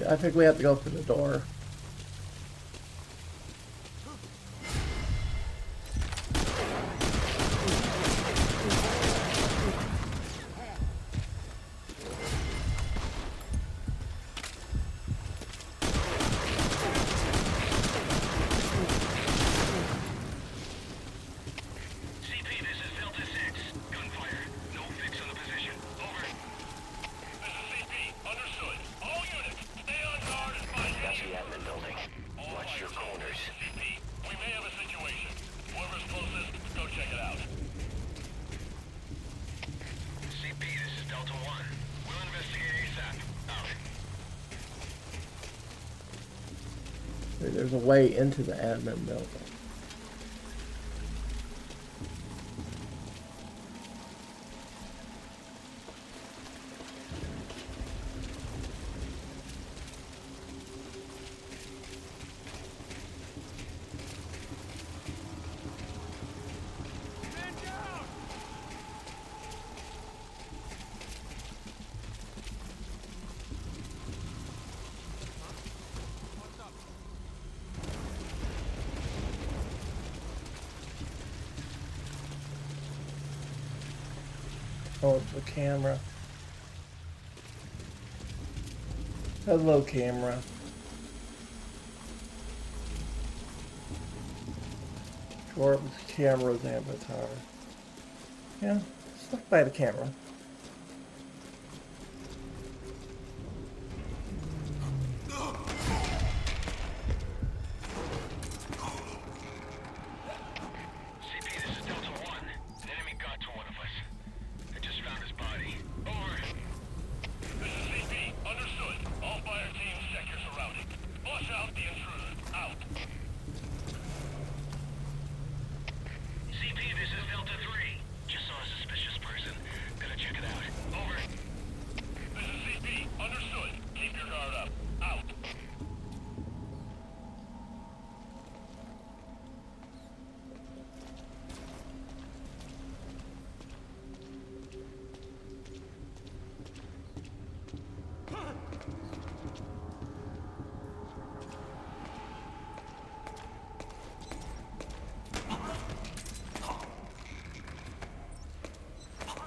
I think we have to go through the door. There's a way into the admin building. Oh, the camera. Hello, camera. Corb's camera's avatar. Yeah, stuck by the camera.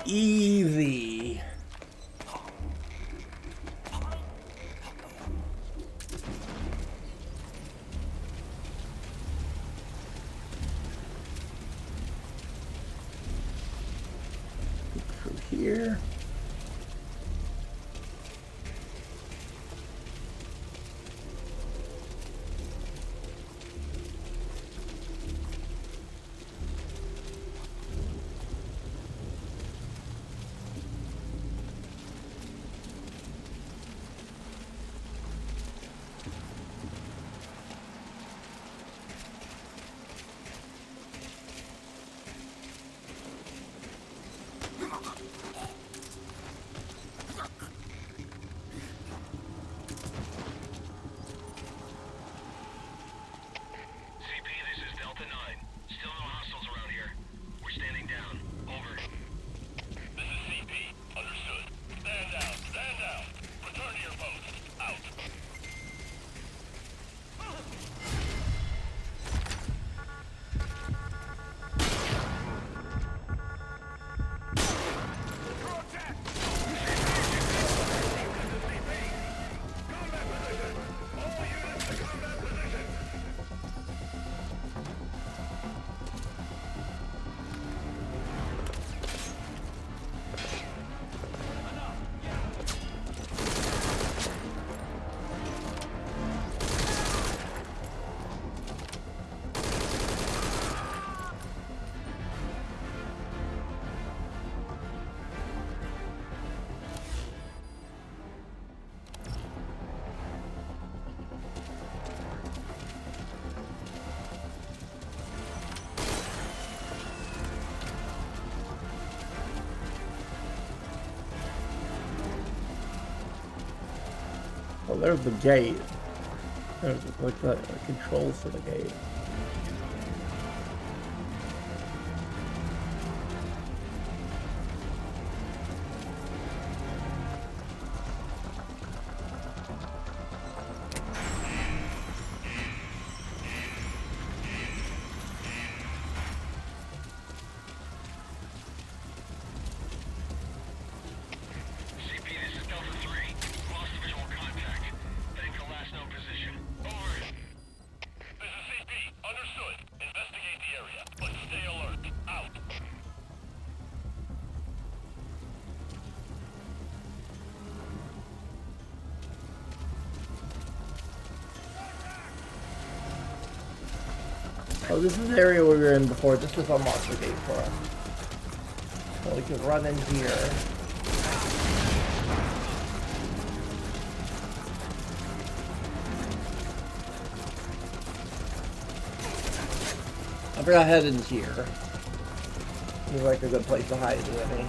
Easy. Through here. Oh, there's the gate. There's like the controls to the gate. Oh, this is the area we were in before. This was unlocked the gate for us. So we could run in here. I forgot head in here. Seems like a good place to hide, isn't it?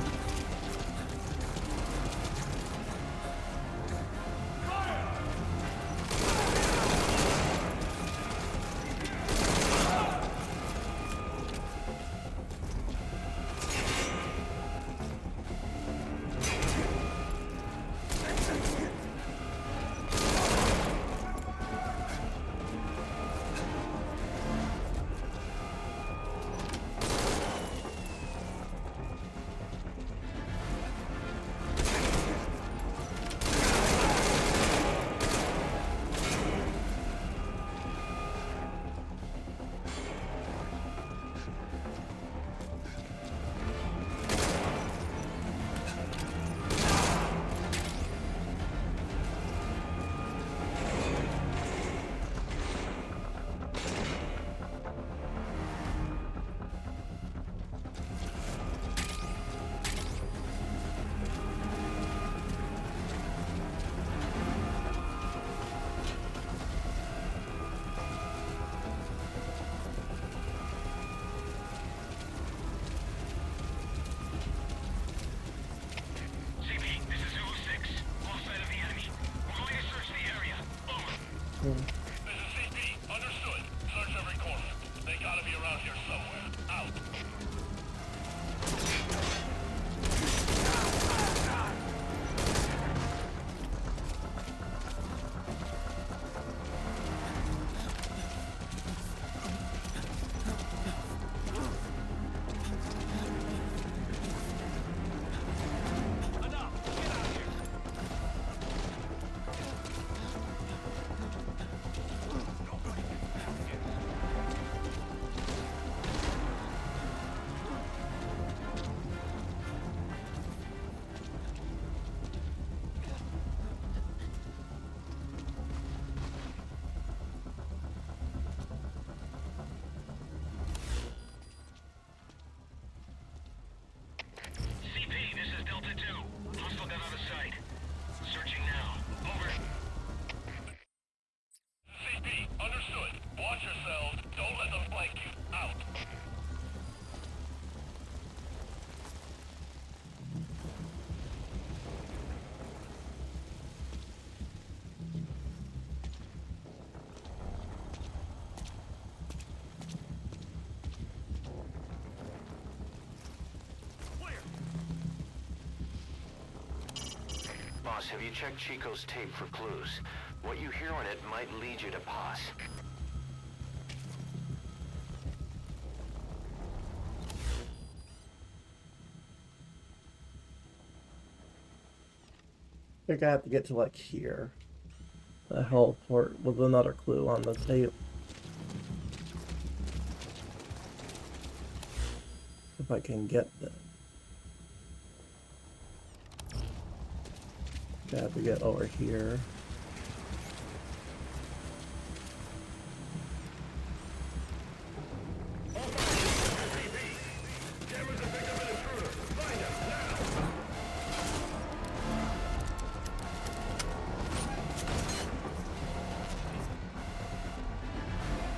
Boss, have you checked Chico's tape for clues? What you hear on it might lead you to Paz. I think I have to get to like here. The hell port with another clue on the tape. If I can get that. I have to get over here.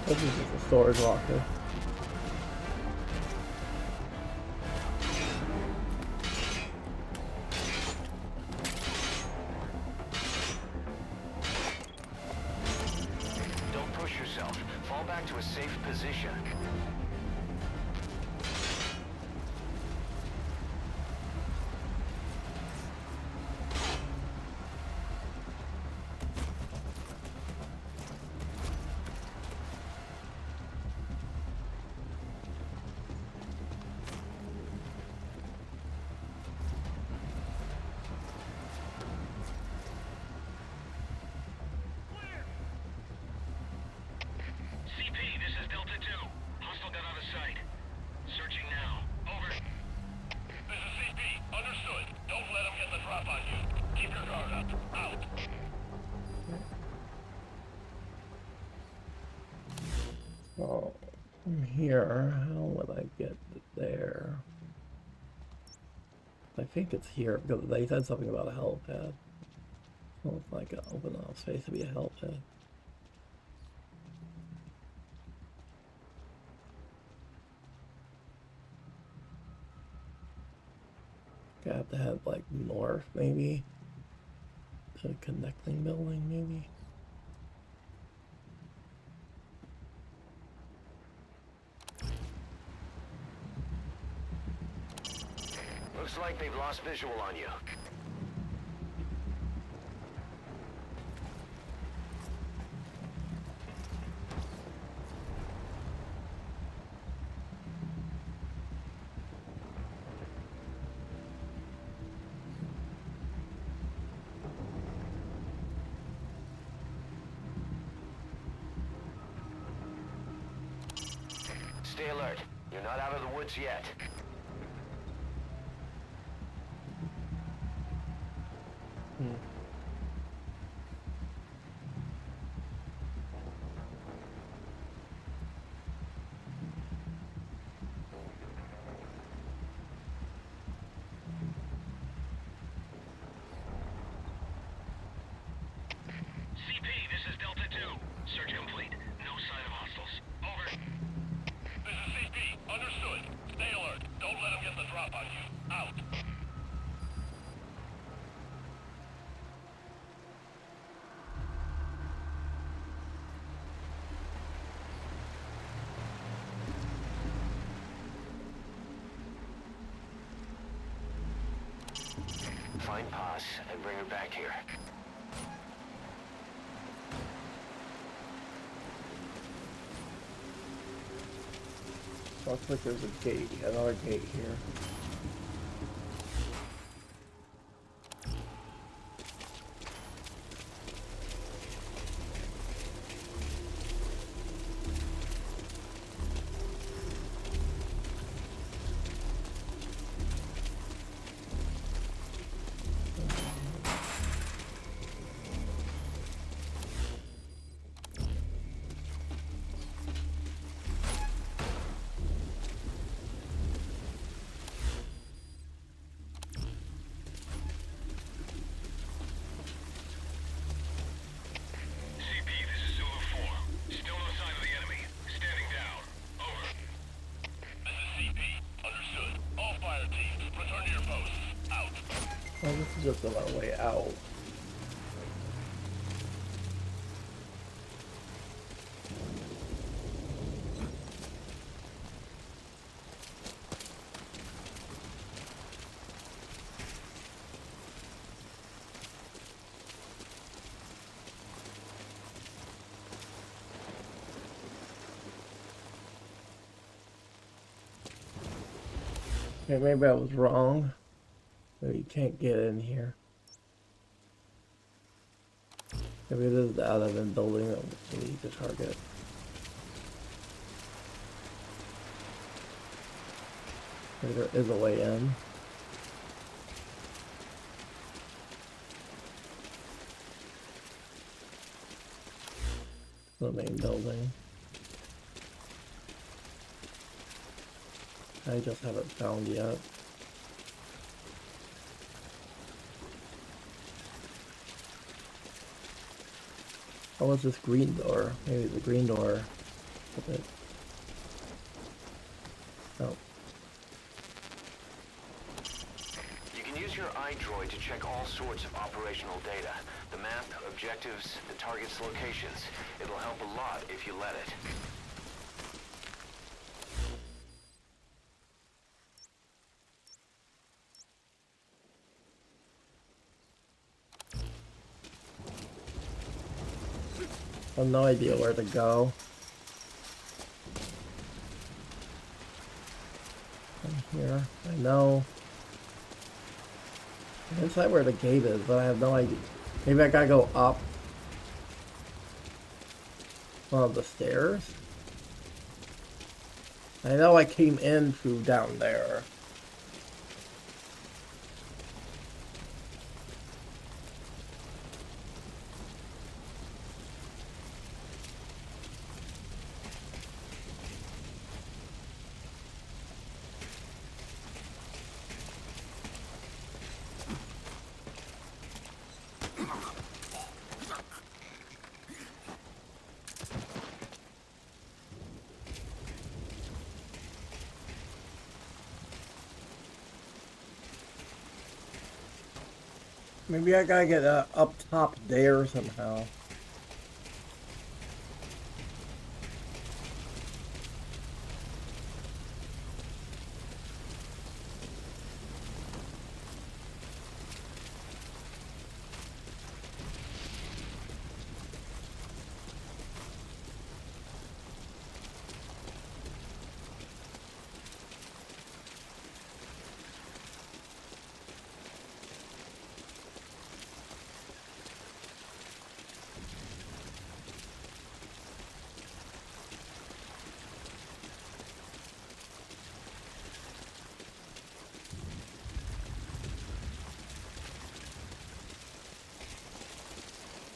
This is just a storage locker. yourself. Fall back to a safe position. CP, this is Delta 2. Hostile got out of sight. Searching now. Over. This is CP. Understood. Don't let them get the drop on you. Keep your guard up. Out. Oh, from here, how would I get there? I think it's here because they said something about a helipad. It looks like an open off space to be a helipad. I have to head like north, maybe to a connecting building, maybe. Looks like they've lost visual on you. Stay alert. You're not out of the woods yet. CP, this is Delta 2. Search complete. No sign of hostiles. Over. This is CP. Understood. Stay alert. Don't let them get the drop on you. Out. Find Paz and bring her back here. Looks like there's a gate, another gate here. CP, this is Zulu 4. Still no sign of the enemy. Standing down. Over. This is CP. Understood. All fire teams, return to your posts. Out. Oh, this is just our way out. Okay, maybe I was wrong. Maybe you can't get in here. Maybe it is the out-of-end building that we need to target. Maybe there is a way in. The main building. I just haven't found yet. Oh, what's this green door? Maybe the green door. A bit. Oh. You can use your your iDroid to check all sorts of operational data. The map, objectives, the target's locations. It'll help a lot if you let it. I have no idea where to go. From here, I know. I'm inside where the gate is, but I have no idea. Maybe I gotta go up one of the stairs. I know I came in through down there. Maybe I gotta get up top there somehow.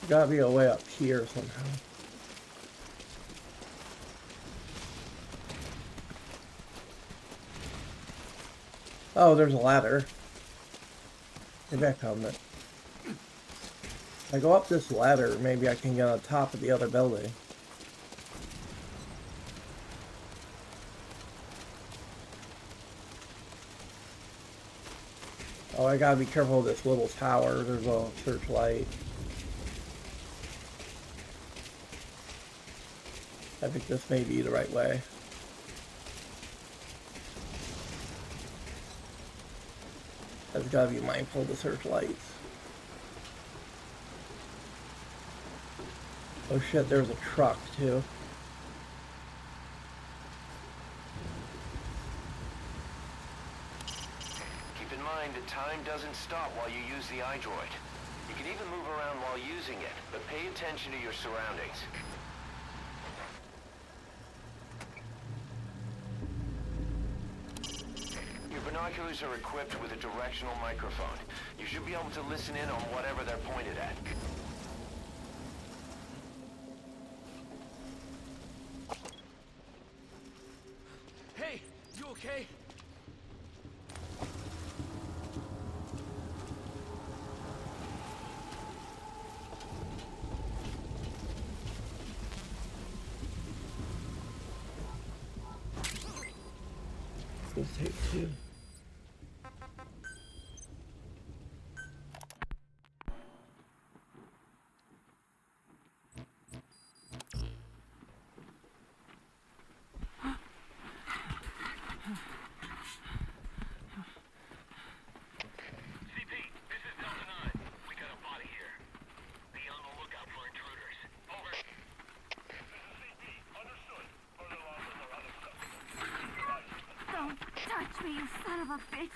Gotta be a way up here somehow. Oh, there's a ladder. Maybe I found it. If I go up this ladder, maybe I can get on top of the other building. Oh, I gotta be careful of this little tower. There's a searchlight. I think this may be the right way. I've got to be mindful of the searchlights. Oh shit, there's a truck too. Keep in mind that time doesn't stop while you use the iDroid. You can even move around while using it, but pay attention to your surroundings. Binoculars are equipped with a directional microphone. You should be able to listen in on whatever they're pointed at. Hey, you okay? Let's take two. Touch me, you son of a bitch!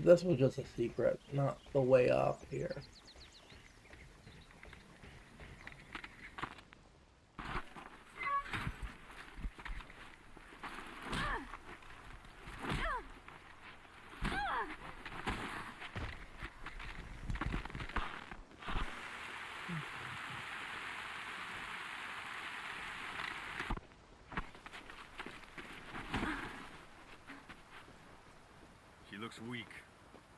This was just a secret, not the way up here. looks weak.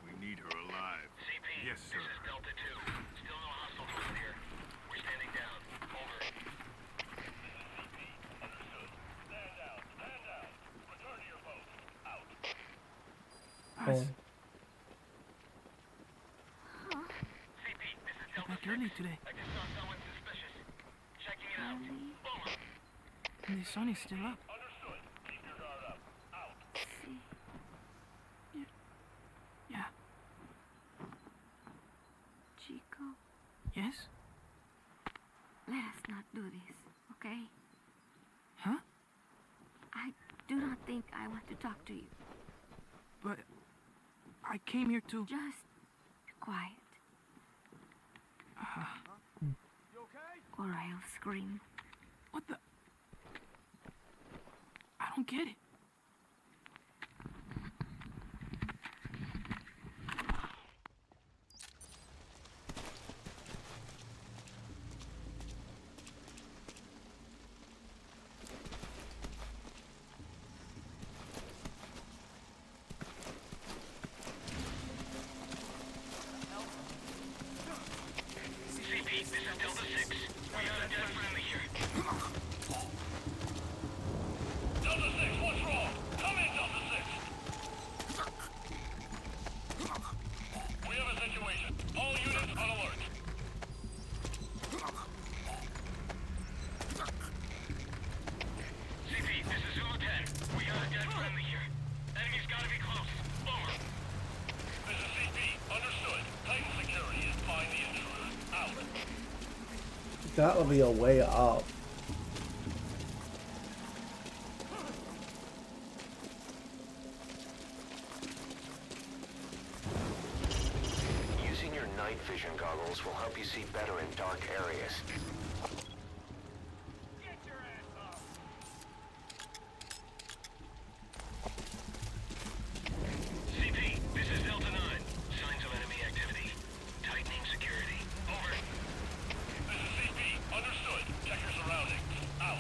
We need her alive. CP, Yes, sir. this is Delta 2. Still no hostiles around here. We're standing down. Over. This is CP. Understood. Stand down. Stand down. Return to your post. Out. Oh. CP, this is Delta 6. early today. I just saw someone suspicious. Checking it out. Over. And the sun is still up. Understood. Keep your guard up. Out. Yeah. Chico, Yes? let us not do this, okay? Huh? I do not think I want to talk to you. But I came here to... Just be quiet, or I'll scream. What the... I don't get it. CP, this is Delta 6. We got a dead friendly here. Delta 6, what's wrong? Come in, Delta 6. We have a situation. All units on alert. CP, this is Zulu 10. We got a dead friendly here. Enemy's gotta be close. Over. This is CP. Understood. Titan security is find the intruder. Out. That would be a way up. Using your night vision goggles will help you see better in dark areas. Get your ass up. CP, this is Delta 9. Signs of enemy activity. Tightening security. Over. This is CP. Understood. Check your surroundings. Out.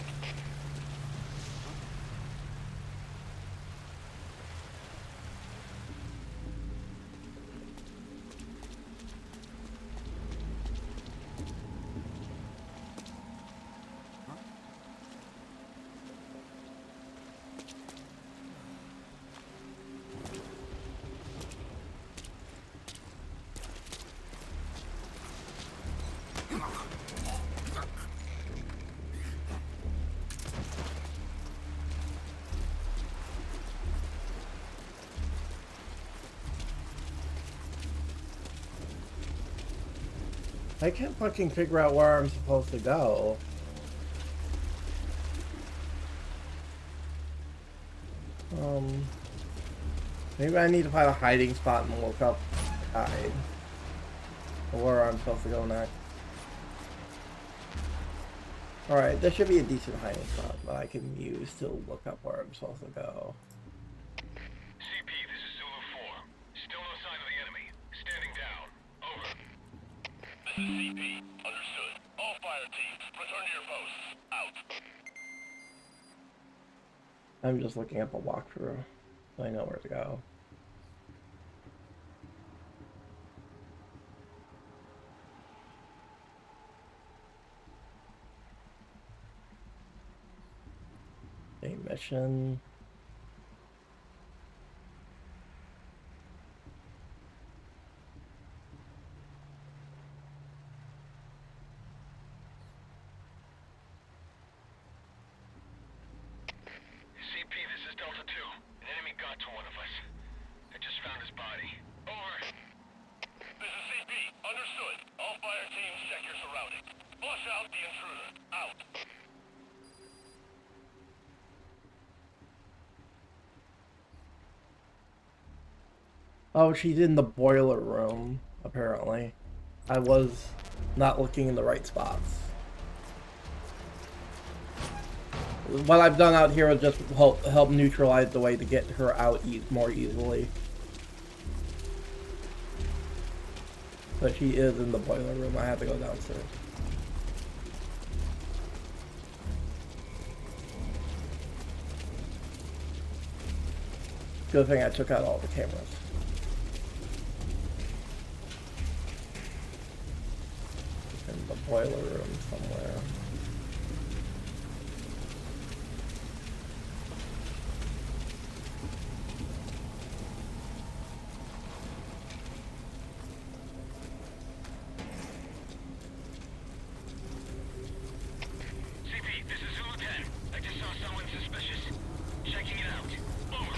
I can't fucking figure out where I'm supposed to go. Maybe I need to find a hiding spot and look up hide. Or where I'm supposed to go next. Alright, there should be a decent hiding spot that I can use to look up where I'm supposed to go. CP, this is Zulu 4. Still no sign of the enemy. Standing down. Over. This is CP. Understood. All fire teams, return to your posts. Out. I'm just looking at the walkthrough, so I know where to go. A mission. CP, this is Delta 2. An enemy got to one of us. I just found his body. Over. This is CP. Understood. All fire teams, check your surroundings. Flush out the intruder. Out. Oh, she's in the boiler room, apparently. I was not looking in the right spots. What I've done out here is just help neutralize the way to get her out more easily. But she is in the boiler room. I have to go downstairs. Good thing I took out all the cameras. boiler room somewhere. CP, this is Zulu 10. I just saw someone suspicious. Checking it out. Over.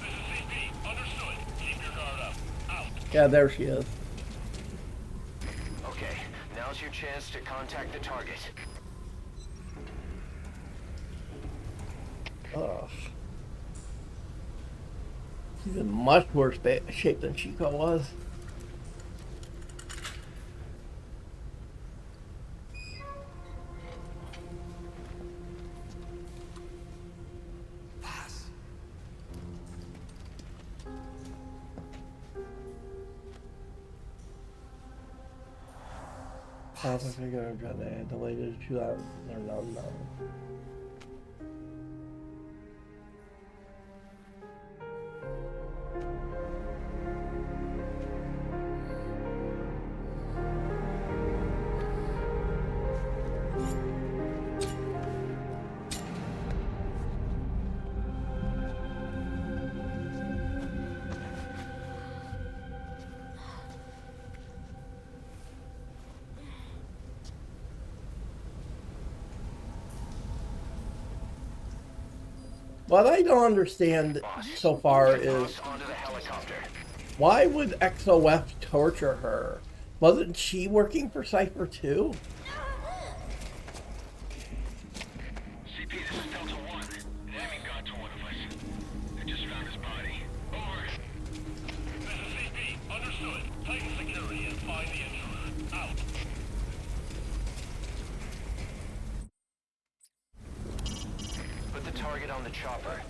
This is CP. Understood. Keep your guard up. Out. Yeah, there she is. Okay, now's your chance to contact the target. Ugh. She's in much worse shape than Chico was. I think they're gonna try to delay it to 2 hours. No. What I don't understand so far is why would XOF torture her? Wasn't she working for Cypher too? CP, this is Delta 1. The enemy got to one of us. They just found his body. Over. This is CP. Understood. Tighten security and find the intruder. Out. Put the target on the chopper.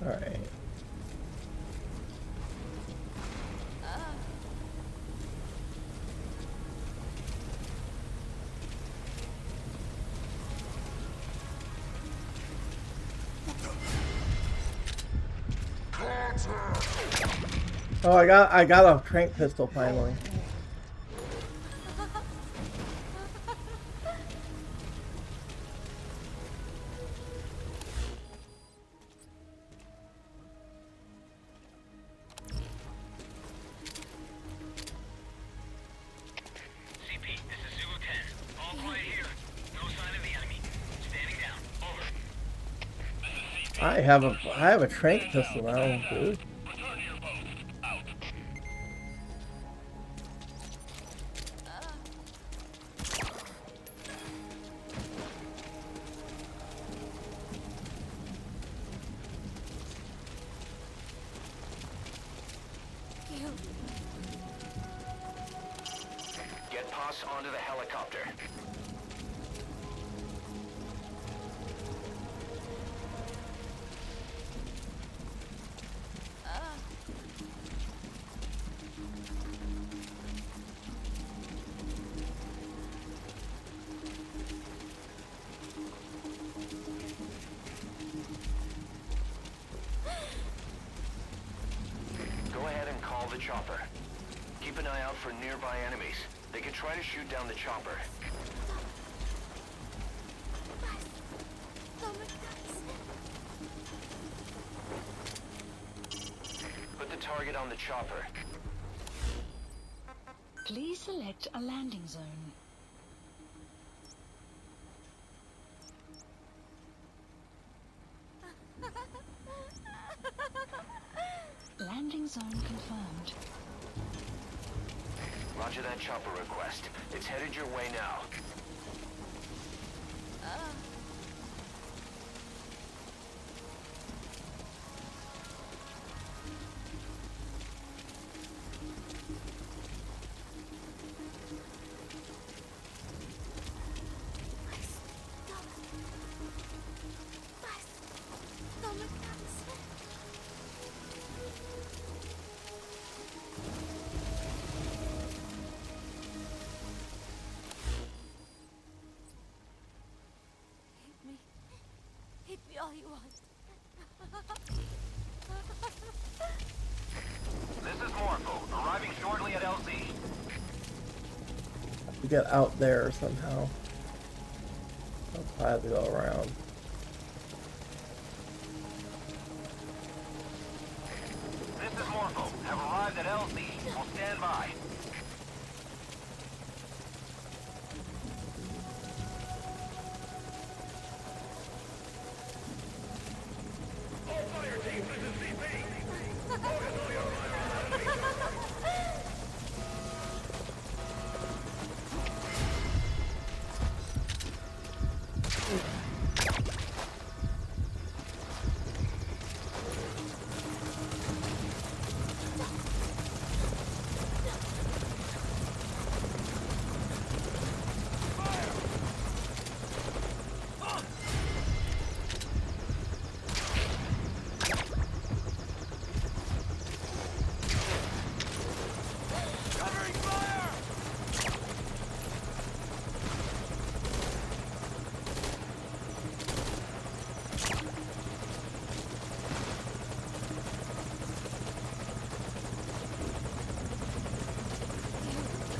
All right. Oh, I got a crank pistol finally. CP, this is Zulu 10. All quiet here. No sign of the enemy. Standing down. Over. This is CP. I have a trank pistol now, dude. Return to your post. Out. Get Poss onto the helicopter. Go ahead and call the chopper. Keep an eye out for nearby enemies. They could try to shoot down the chopper. Put the target on the chopper. Please select a landing zone. Landing zone confirmed. Roger that chopper request. It's headed your way now. it was. This is Morpho, arriving shortly at LZ. We get out there somehow. I'll have to go around. This is Morpho. Have arrived at LZ. Will stand by. All fire teams, this is CP.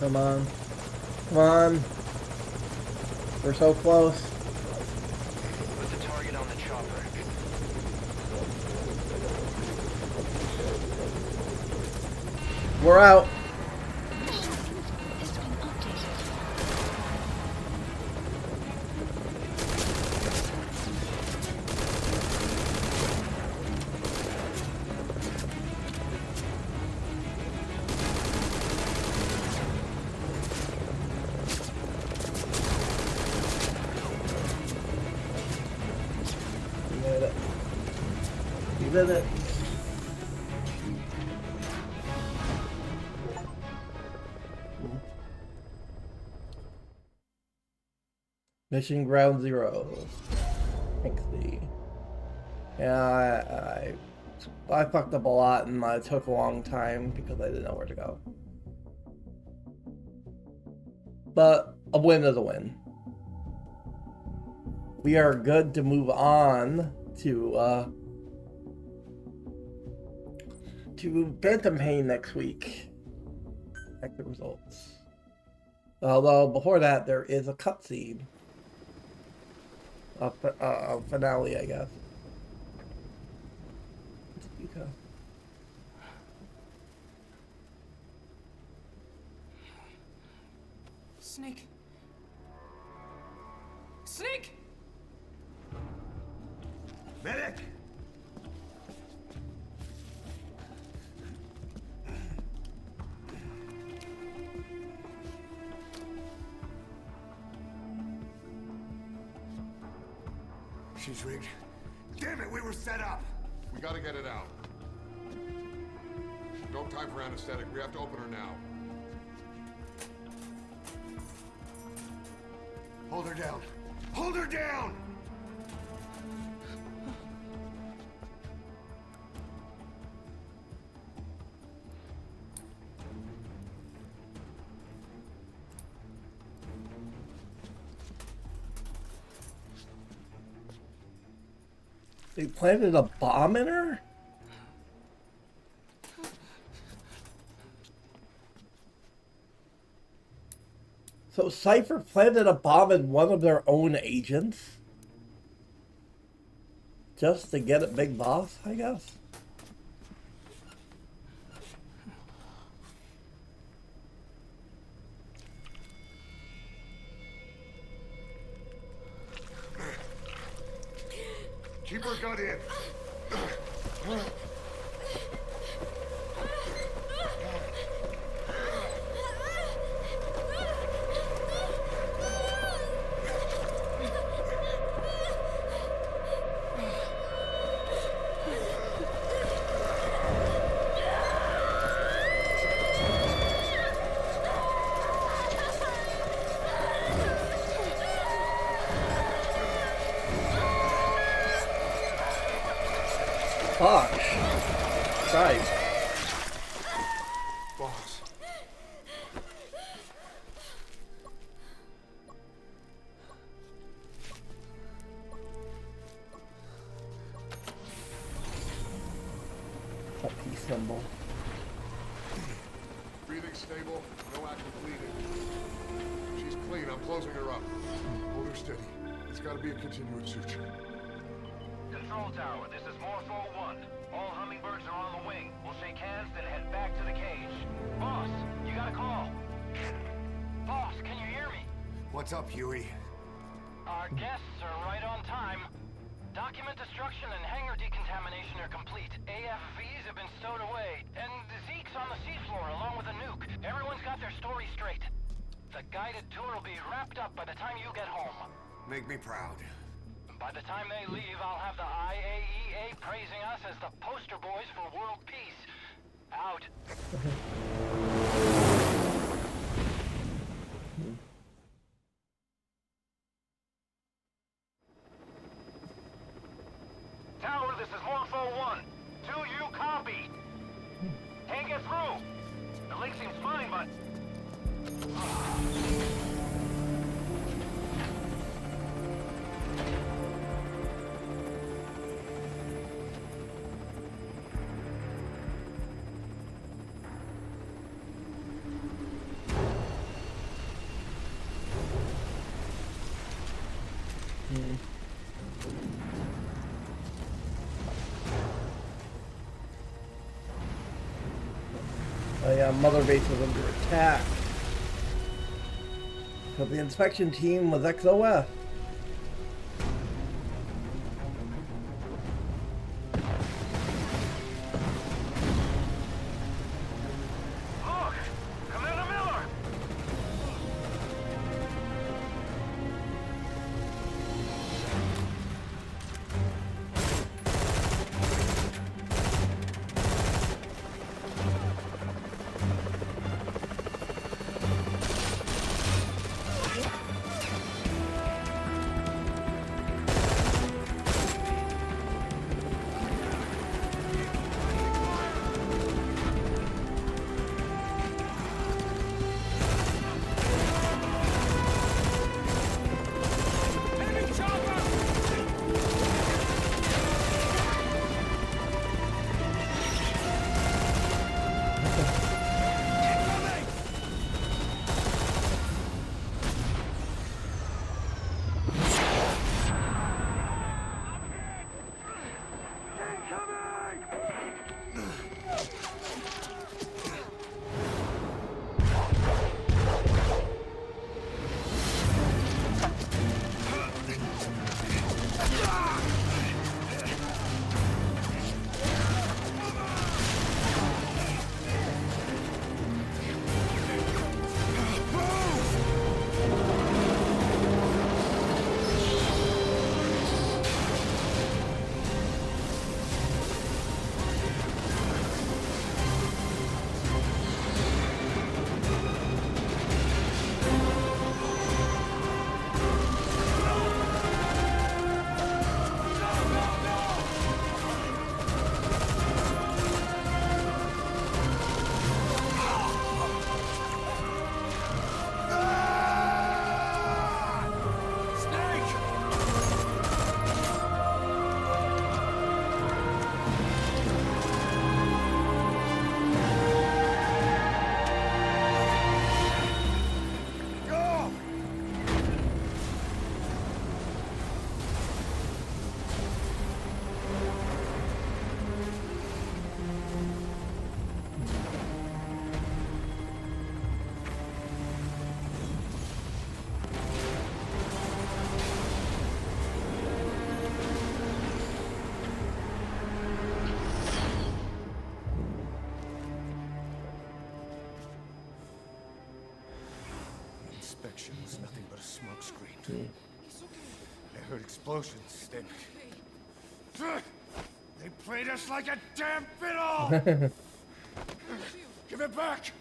Come on. Come on. We're so close. Put the target on the chopper. We're out. You did it. Mission Ground Zero. Thanks, D. Yeah, I fucked up a lot and it took a long time because I didn't know where to go. But a win is a win. We are good to move on to Phantom Pain next week. Check the results. Although before that, there is a cutscene. A finale, I guess. Okay. Snake. Snake! Medic! She's rigged. Damn it, we were set up! We gotta get it out. No time for anesthetic. We have to open her now. Hold her down. Hold her down! They planted a bomb in her? So Cypher planted a bomb in one of their own agents? Just to get at Big Boss, I guess? Keep her gun in. Fuck. Christ. Boss. symbol. Breathing stable, no active bleeding. She's clean, I'm closing her up. Hold her steady. It's gotta be a continuous suture. Control tower, this is Morpho 1. All hummingbirds are on the wing. We'll shake hands, then head back to the cage. Boss, you got a call. Boss, can you hear me? What's up, Huey? Our guests are right on time. Document destruction and hangar decontamination are complete. AFVs have been stowed away, and Zeke's on the seafloor along with a nuke. Everyone's got their story straight. The guided tour will be wrapped up by the time you get home. Make me proud. By the time they leave, I'll have the IAEA praising us as the poster boys for world peace. Out. Tower, this is Morpho 1. Do you copy? Can't get through. The link seems fine, but... Oh yeah, Mother Base was under attack. Because the inspection team was XOF. Look! Commander Miller! Inspection was nothing but a smoke screen. I heard explosions, then... They played us like a damn fiddle! Give it back!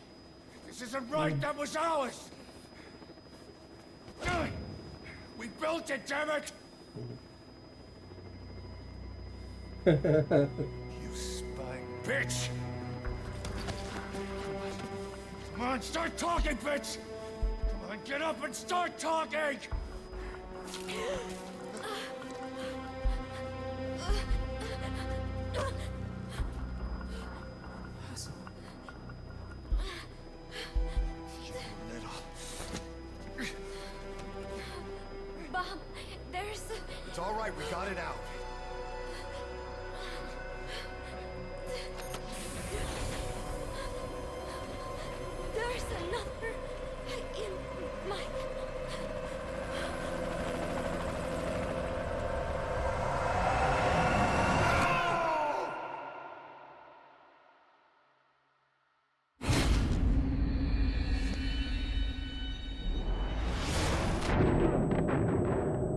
This isn't right, that was ours! We built it, damn it! You spying bitch! Come on, start talking, bitch! Come on, get up and start talking! got it out. There's another in my...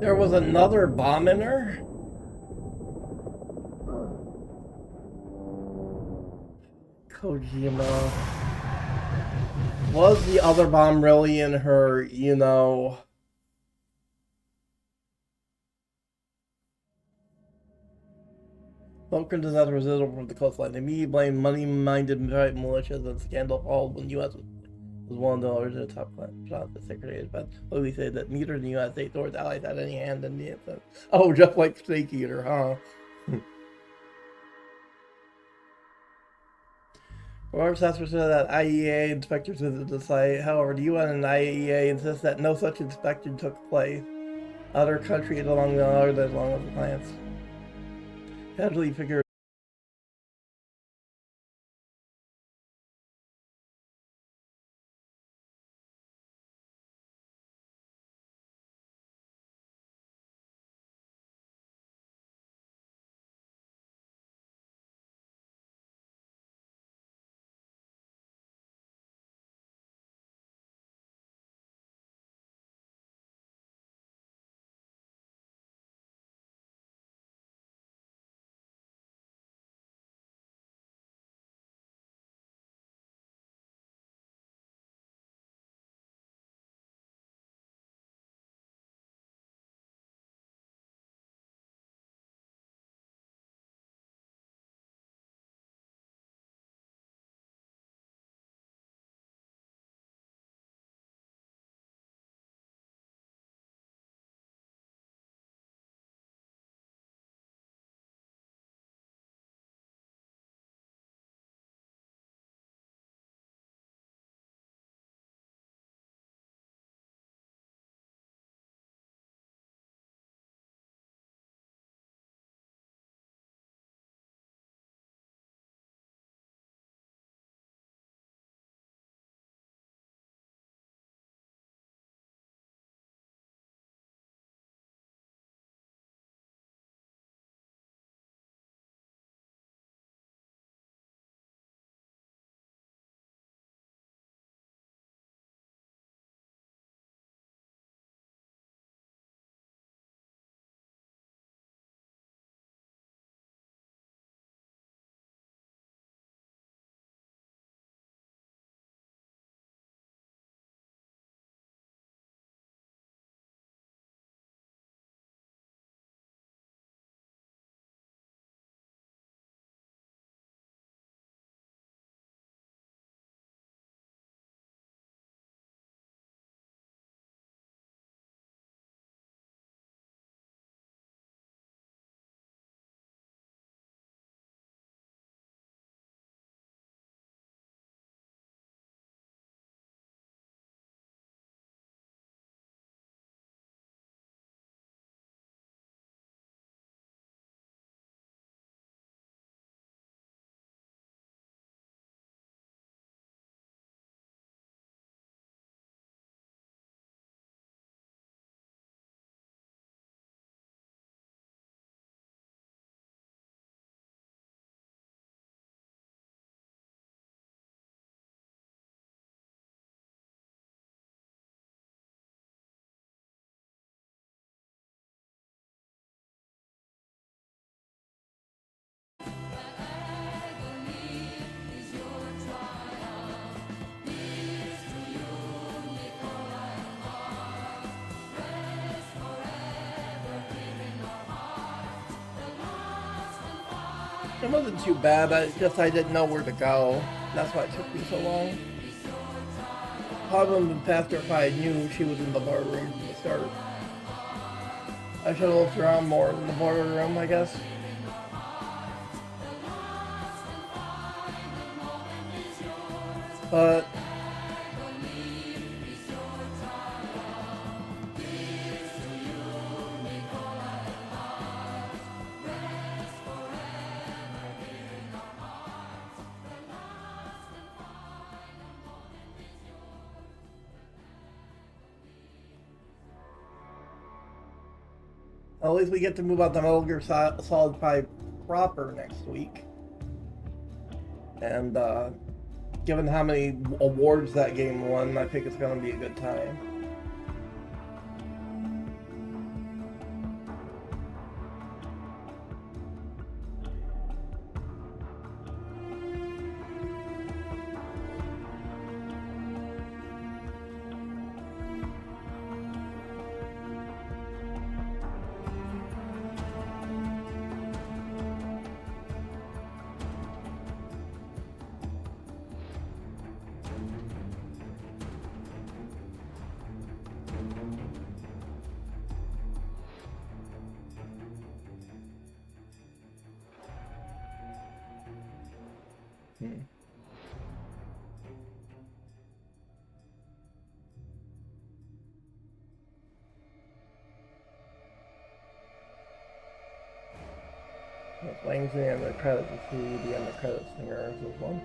There was another bomb in her? Kojima. Was the other bomb really in her, you know... Bunkers is as a residual from the coastline. They immediately blamed money-minded militias and scandal followed when the U.S. was one of the original top shots that Secretary of Defense. But we say that neither the United States nor its allies had any hand in the incident. Oh, just like Snake Eater, huh? Reports after said that IEA inspectors visited the site. However, the UN and IEA insist that no such inspection took place. Other countries along the other as long as the plants. Casually figure. It wasn't too bad, I didn't know where to go. That's why it took me so long. Probably wouldn't have been faster if I knew she was in the bar room from the start. I should have looked around more in the bar room, I guess. But At least we get to move on to Metal Gear Solid 5 proper next week. And given how many awards that game won, I think it's going to be a good time. Waiting to the end of the credits to see the end of credits singers as well.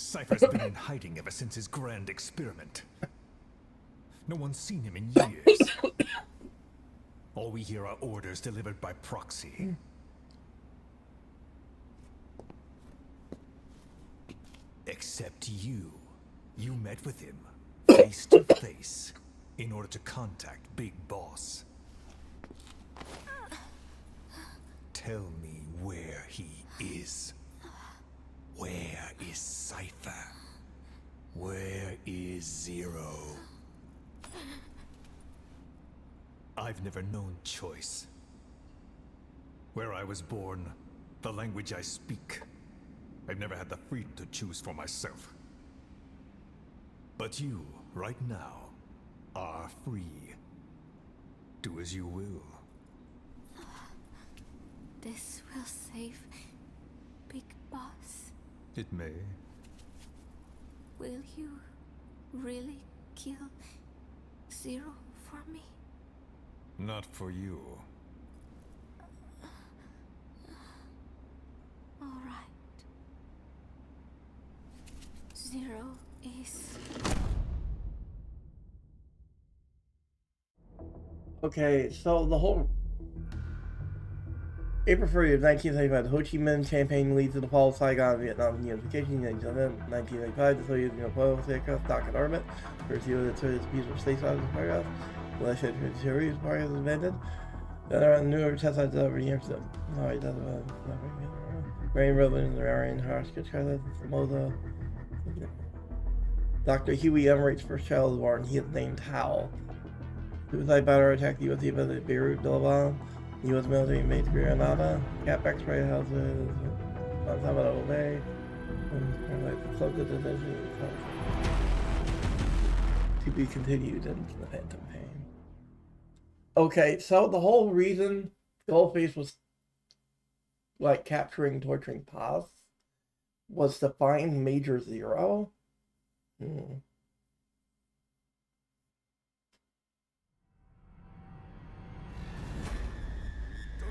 Cypher's been in hiding ever since his grand experiment. No one's seen him in years. All we hear are orders delivered by proxy. Except you. You met with him, face to face, in order to contact Big Boss. Tell me where he is. Where is Cypher? Where is Zero? I've never known choice. Where I was born, the language I speak, I've never had the freedom to choose for myself. But you, right now, are free. Do as you will. This will save Big Boss. It may. Will you really kill Zero for me? Not for you. Zero is... Okay, so the whole April 30th, 1975, the Ho Chi Minh campaign leads to the fall of Saigon, Vietnam unification. In 1995, the Soviet Union aircraft dock in orbit. First year of the Soviet piece of space out of the paragraph. The last year of the theory is part of the invented. Then around the newer test sites over years. Alright, that's about Rain River and the Arian Harsh, Formosa. Dr. Huey Emmerich first child was born. He is named Hal. Suicide bomber attacked the U.S. Embassy at Beirut, Lebanon. The U.S. military made to Grenada. Cap X-ray houses on Salvador Bay. The club the division to be continued into the Phantom Pain. Okay, so the whole reason Goldface was like capturing, torturing Paz was to find Major Zero. Don't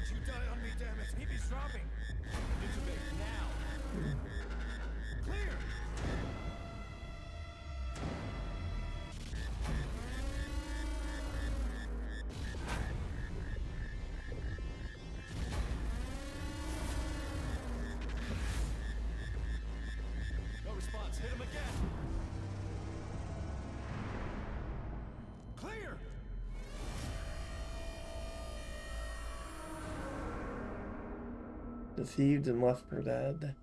you die on me, damn it! He be dropping! Intubate now! Clear! No response. Hit him again! Clear! Deceived and left for dead.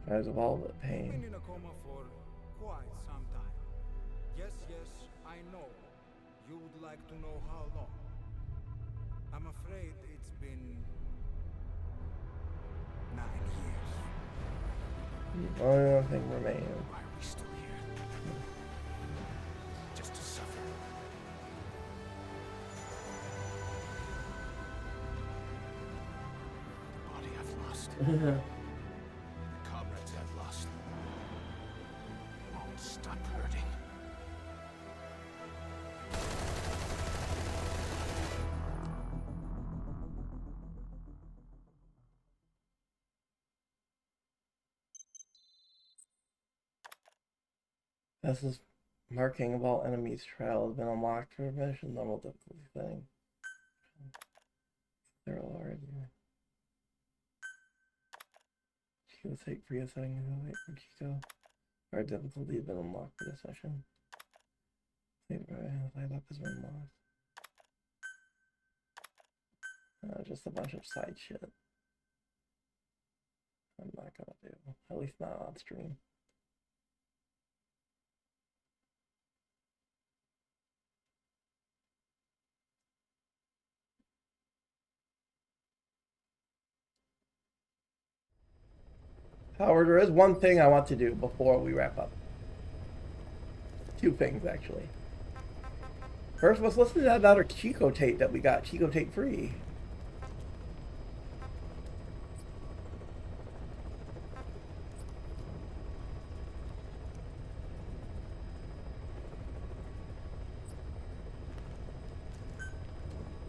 Tries of all the pain. Been in a coma for quite some time. Yes, I know. You would like to know how long. I'm afraid it's been 9 years. Only one thing remains. Why are we still here? Just to suffer. The body I've lost. The comrades I've lost. Won't stop hurting. This is marking of all enemies trial has been unlocked for mission normal difficulty thing. They're already. Chico take free settings wait for Chico. Our difficulty has been unlocked for this session. Light up has been unlocked. Just a bunch of side shit. I'm not gonna do. At least not on stream. However, there is one thing I want to do before we wrap up. Two things, actually. First, let's listen to that other Chico tape that we got. Chico tape free.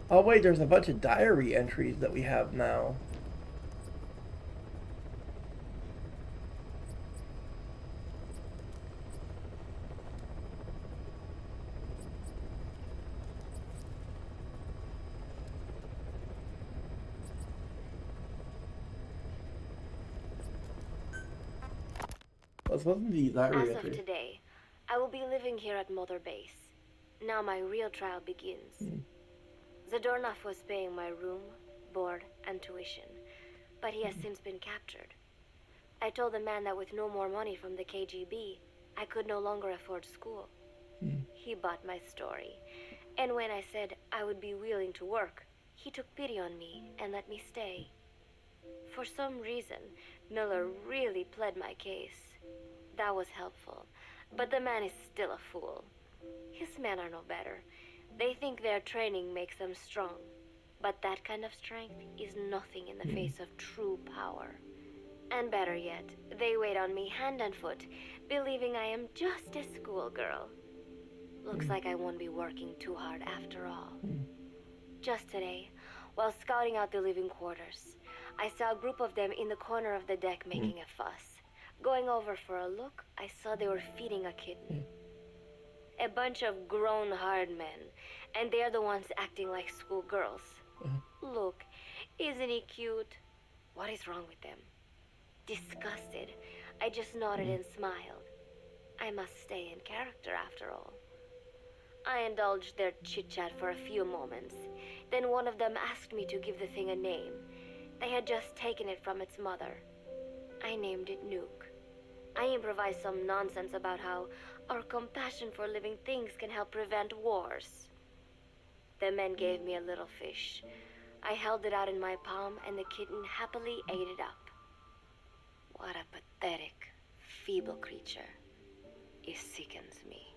Oh wait, there's a bunch of diary entries that we have now. Let's listen to these diary As entries. of today, I will be living here at Mother Base. Now my real trial begins. Zadornov was paying my room, board, and tuition, but he has since been captured. I told the man that with no more money from the KGB, I could no longer afford school. He bought my story, and when I said I would be willing to work, he took pity on me and let me stay. For some reason, Miller really pled my case. That was helpful, but the man is still a fool. His men are no better. They think their training makes them strong, but that kind of strength is nothing in the face of true power. And better yet, they wait on me hand and foot, believing I am just a schoolgirl. Looks like I won't be working too hard after all. Just today, while scouting out the living quarters, I saw a group of them in the corner of the deck making a fuss. Going over for a look, I saw they were feeding a kitten. A bunch of grown hard men, and they're the ones acting like schoolgirls. Look, isn't he cute? What is wrong with them? Disgusted, I just nodded and smiled. I must stay in character after all. I indulged their chit-chat for a few moments. Then one of them asked me to give the thing a name. They had just taken it from its mother. I named it Nuke. I improvised some nonsense about how our compassion for living things can help prevent wars. The men gave me a little fish. I held it out in my palm and the kitten happily ate it up. What a pathetic, feeble creature. It sickens me.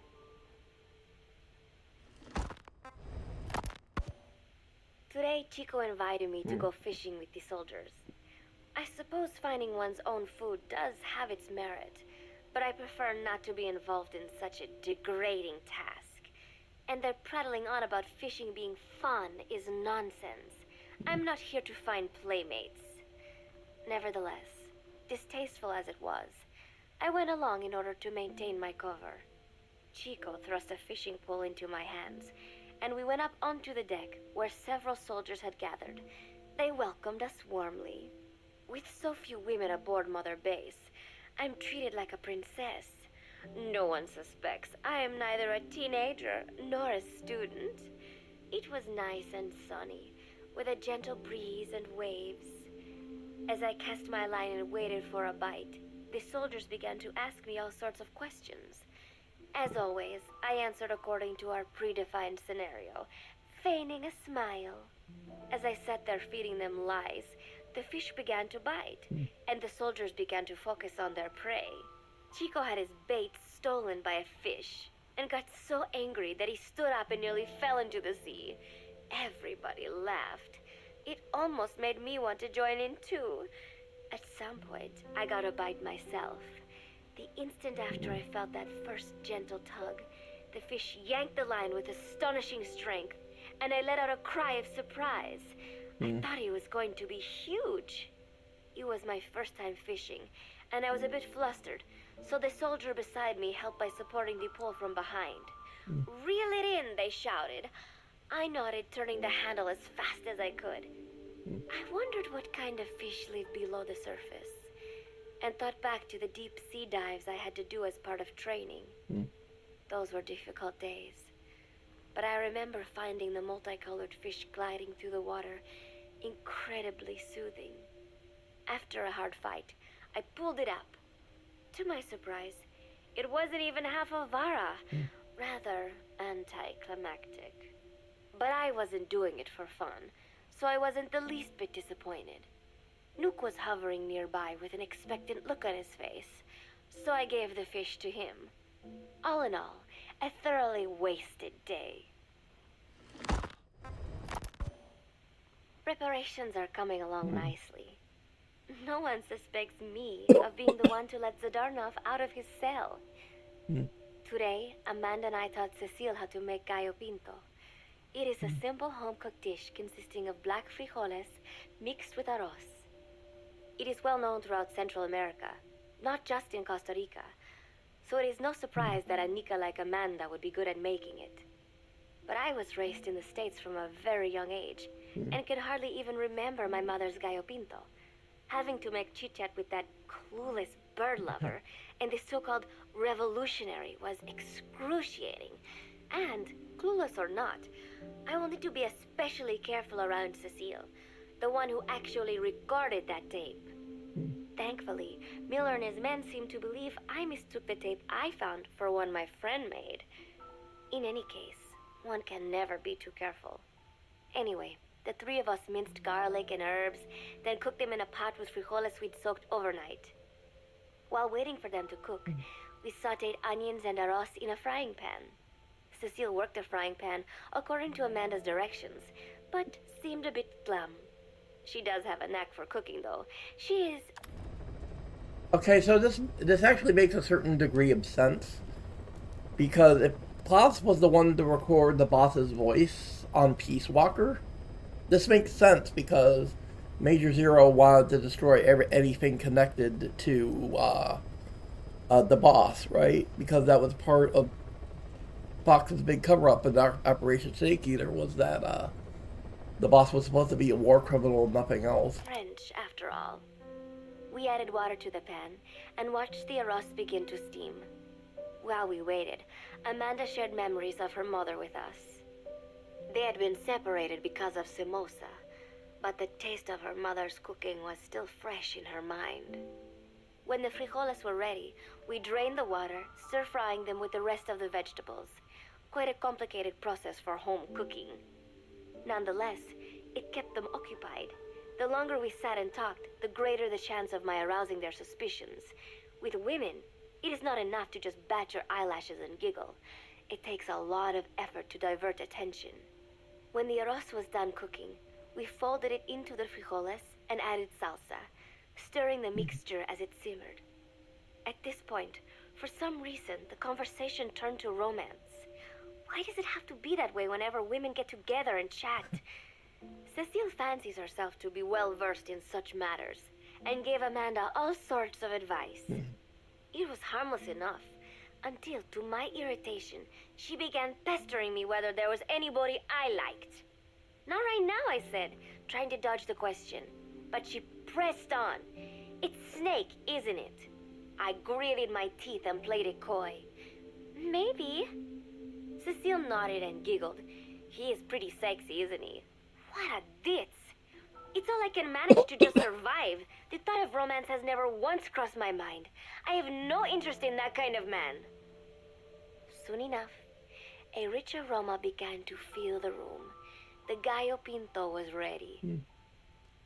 Today, Chico invited me to go fishing with the soldiers. I suppose finding one's own food does have its merit, but I prefer not to be involved in such a degrading task. And their prattling on about fishing being fun is nonsense. I'm not here to find playmates. Nevertheless, distasteful as it was, I went along in order to maintain my cover. Chico thrust a fishing pole into my hands, and we went up onto the deck where several soldiers had gathered. They welcomed us warmly. With so few women aboard Mother Base, I'm treated like a princess. No one suspects I am neither a teenager nor a student. It was nice and sunny, with a gentle breeze and waves. As I cast my line and waited for a bite, the soldiers began to ask me all sorts of questions. As always, I answered according to our predefined scenario, feigning a smile. As I sat there feeding them lies, the fish began to bite, and the soldiers began to focus on their prey. Chico had his bait stolen by a fish, and got so angry that he stood up and nearly fell into the sea. Everybody laughed. It almost made me want to join in too. At some point, I got a bite myself. The instant after I felt that first gentle tug, the fish yanked the line with astonishing strength, and I let out a cry of surprise. I thought he was going to be huge. It was my first time fishing, and I was a bit flustered, so the soldier beside me helped by supporting the pole from behind. Reel it in, they shouted. I nodded, turning the handle as fast as I could. I wondered what kind of fish live below the surface, and thought back to the deep sea dives I had to do as part of training. Those were difficult days, but I remember finding the multicolored fish gliding through the water incredibly soothing. After a hard fight, I pulled it up. To my surprise, it wasn't even half a vara, rather anticlimactic. But I wasn't doing it for fun, so I wasn't the least bit disappointed. Nook was hovering nearby with an expectant look on his face, so I gave the fish to him. All in all, a thoroughly wasted day. Preparations are coming along nicely. No one suspects me of being the one to let Zadornov out of his cell. Today, Amanda and I taught Cecile how to make gallo pinto. It is a simple home-cooked dish consisting of black frijoles mixed with arroz. It is well known throughout Central America, not just in Costa Rica, so it is no surprise that a Nica like Amanda would be good at making it. But I was raised in the States from a very young age, and could hardly even remember my mother's gallo pinto. Having to make chit-chat with that clueless bird lover and the so-called revolutionary was excruciating. And, clueless or not, I will need to be especially careful around Cecile, the one who actually recorded that tape. Thankfully, Miller and his men seem to believe I mistook the tape I found for one my friend made. In any case, one can never be too careful. Anyway, the three of us minced garlic and herbs, then cooked them in a pot with frijoles we'd soaked overnight. While waiting for them to cook, we sautéed onions and arroz in a frying pan. Cecile worked the frying pan according to Amanda's directions, but seemed a bit glum. She does have a knack for cooking, though. She is... Okay, so this actually makes a certain degree of sense, because if Klaus was the one to record the boss's voice on Peace Walker, this makes sense because Major Zero wanted to destroy anything connected to the boss, right? Because that was part of Fox's big cover-up in Operation Snake Eater, was that the boss was supposed to be a war criminal and nothing else. French, after all. We added water to the pan and watched the arroz begin to steam. While we waited, Amanda shared memories of her mother with us. They had been separated because of Simosa, but the taste of her mother's cooking was still fresh in her mind. When the frijoles were ready, we drained the water, stir-frying them with the rest of the vegetables. Quite a complicated process for home cooking. Nonetheless, it kept them occupied. The longer we sat and talked, the greater the chance of my arousing their suspicions. With women, it is not enough to just bat your eyelashes and giggle. It takes a lot of effort to divert attention. When the arroz was done cooking, we folded it into the frijoles and added salsa, stirring the mixture as it simmered. At this point, for some reason, the conversation turned to romance. Why does it have to be that way whenever women get together and chat? Cecile fancies herself to be well-versed in such matters, and gave Amanda all sorts of advice. It was harmless enough, until, to my irritation, she began pestering me whether there was anybody I liked. Not right now, I said, trying to dodge the question. But she pressed on. It's Snake, isn't it? I gritted my teeth and played it coy. Maybe. Cecile nodded and giggled. He is pretty sexy, isn't he? What a ditz. It's all I can manage to just survive. The thought of romance has never once crossed my mind. I have no interest in that kind of man. Soon enough, a rich aroma began to fill the room. The gallo pinto was ready.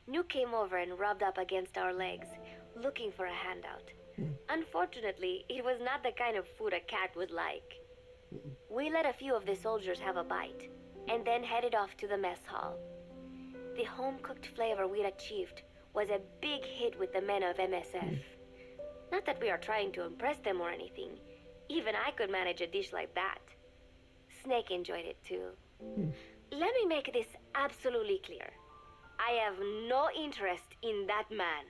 New came over and rubbed up against our legs, looking for a handout. Unfortunately, it was not the kind of food a cat would like. We let a few of the soldiers have a bite, and then headed off to the mess hall. The home-cooked flavor we'd achieved was a big hit with the men of MSF. Not that we are trying to impress them or anything. Even I could manage a dish like that. Snake enjoyed it too. Let me make this absolutely clear. I have no interest in that man.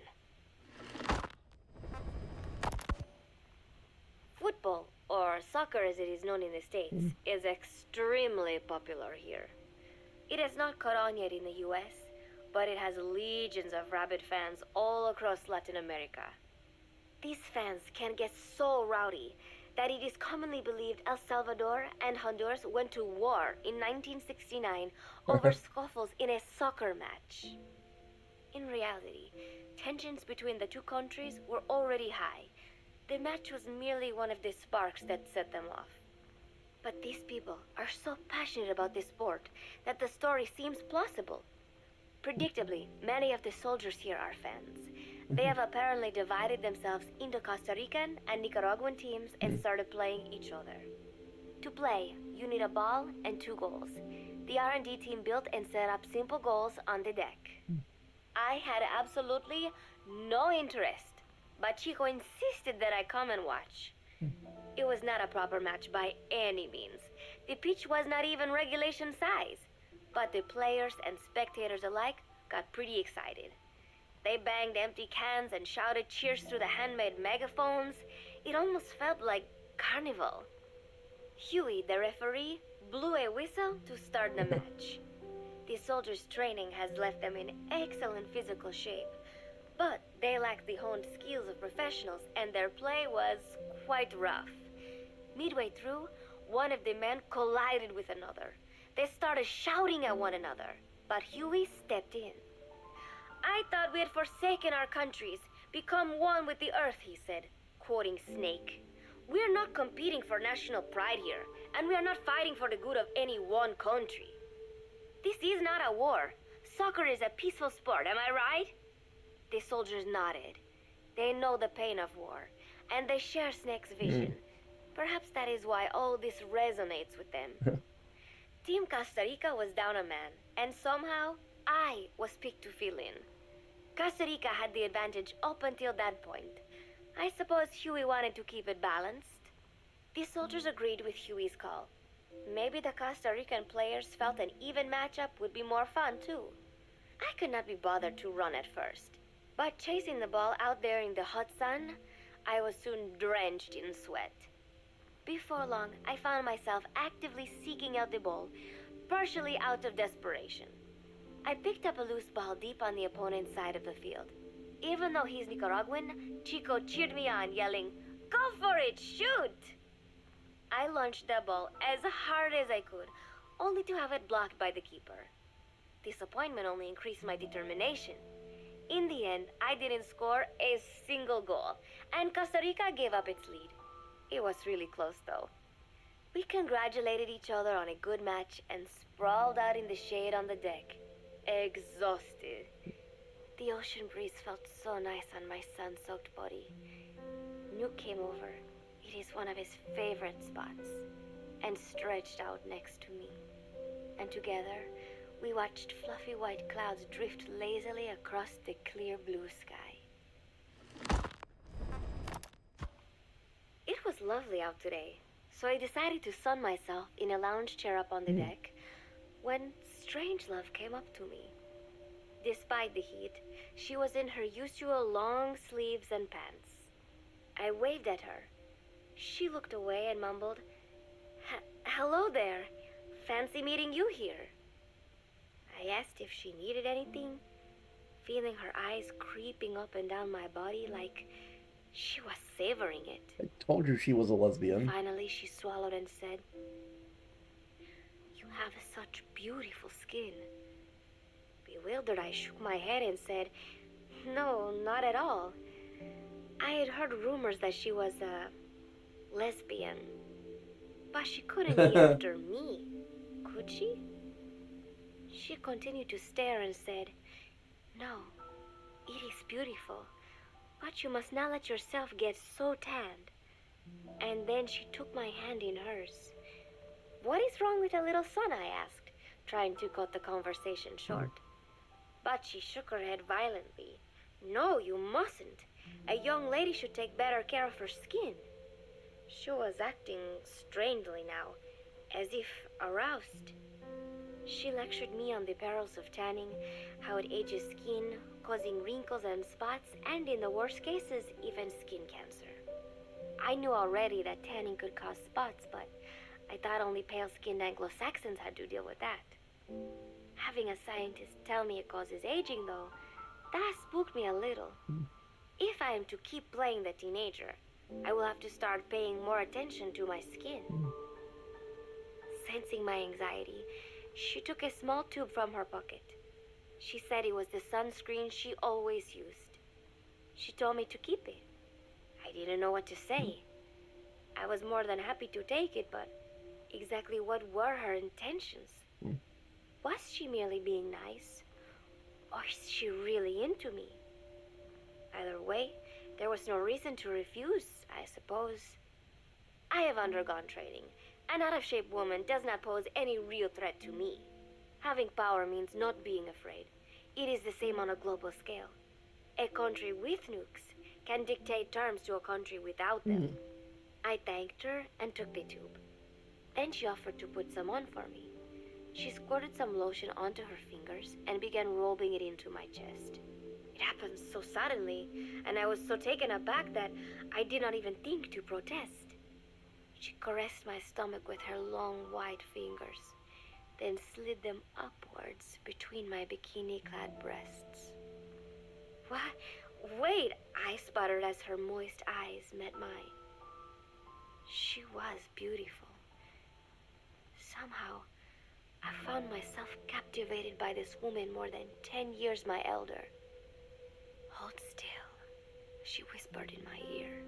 Football, or soccer as it is known in the States, is extremely popular here. It has not caught on yet in the US, but it has legions of rabid fans all across Latin America. These fans can get so rowdy that it is commonly believed El Salvador and Honduras went to war in 1969 over scuffles in a soccer match. In reality, tensions between the two countries were already high. The match was merely one of the sparks that set them off. But these people are so passionate about this sport that the story seems plausible. Predictably, many of the soldiers here are fans. They have apparently divided themselves into Costa Rican and Nicaraguan teams and started playing each other. To play, you need a ball and 2 goals. The R&D team built and set up simple goals on the deck. I had absolutely no interest, but Chico insisted that I come and watch. It was not a proper match by any means. The pitch was not even regulation size, but the players and spectators alike got pretty excited. They banged empty cans and shouted cheers through the handmade megaphones. It almost felt like carnival. Huey, the referee, blew a whistle to start the match. The soldiers' training has left them in excellent physical shape, but they lacked the honed skills of professionals and their play was quite rough. Midway through, one of the men collided with another. They started shouting at one another, but Huey stepped in. I thought we had forsaken our countries, become one with the earth, he said, quoting Snake. We are not competing for national pride here, and we are not fighting for the good of any one country. This is not a war. Soccer is a peaceful sport, am I right? The soldiers nodded. They know the pain of war, and they share Snake's vision. Perhaps that is why all this resonates with them. Team Costa Rica was down a man, and somehow I was picked to fill in. Costa Rica had the advantage up until that point, I suppose Huey wanted to keep it balanced. The soldiers agreed with Huey's call. Maybe the Costa Rican players felt an even matchup would be more fun, too. I could not be bothered to run at first, but chasing the ball out there in the hot sun, I was soon drenched in sweat. Before long, I found myself actively seeking out the ball, partially out of desperation. I picked up a loose ball deep on the opponent's side of the field. Even though he's Nicaraguan, Chico cheered me on, yelling, "Go for it, shoot!" I launched the ball as hard as I could, only to have it blocked by the keeper. Disappointment only increased my determination. In the end, I didn't score a single goal, and Costa Rica gave up its lead. It was really close, though. We congratulated each other on a good match and sprawled out in the shade on the deck, exhausted. The ocean breeze felt so nice on my sun-soaked body. Nuke came over. It is one of his favorite spots, and stretched out next to me. And together, we watched fluffy white clouds drift lazily across the clear blue sky. It was lovely out today, so I decided to sun myself in a lounge chair up on the deck when Strangelove came up to me. Despite the heat, she was in her usual long sleeves and pants. I waved at her. She looked away and mumbled, "Hello there. Fancy meeting you here." I asked if she needed anything, feeling her eyes creeping up and down my body like she was savoring it. I told you she was a lesbian. Finally, she swallowed and said, "You have such beautiful skin." Bewildered, I shook my head and said, "No, not at all. I had heard rumors that she was a lesbian, but she couldn't be after me, could she?" She continued to stare and said, "No, it is beautiful, but you must not let yourself get so tanned." And then she took my hand in hers. "What is wrong with a little sun?" I asked, trying to cut the conversation short. But she shook her head violently. "No, you mustn't. A young lady should take better care of her skin." She was acting strangely now, as if aroused. She lectured me on the perils of tanning, how it ages skin, causing wrinkles and spots, and in the worst cases, even skin cancer. I knew already that tanning could cause spots, but I thought only pale-skinned Anglo-Saxons had to deal with that. Having a scientist tell me it causes aging, though, that spooked me a little. If I am to keep playing the teenager, I will have to start paying more attention to my skin. Sensing my anxiety, she took a small tube from her pocket. She said it was the sunscreen she always used. She told me to keep it. I didn't know what to say. I was more than happy to take it, but exactly what were her intentions? Was she merely being nice? Or is she really into me? Either way, there was no reason to refuse, I suppose. I have undergone training. An out-of-shape woman does not pose any real threat to me. Having power means not being afraid. It is the same on a global scale. A country with nukes can dictate terms to a country without them. I thanked her and took the tube. Then she offered to put some on for me. She squirted some lotion onto her fingers and began rubbing it into my chest. It happened so suddenly, and I was so taken aback that I did not even think to protest. She caressed my stomach with her long white fingers, then slid them upwards between my bikini-clad breasts. "What? Wait," I sputtered as her moist eyes met mine. She was beautiful. Somehow, I found myself captivated by this woman more than 10 years my elder. "Hold still," she whispered in my ear.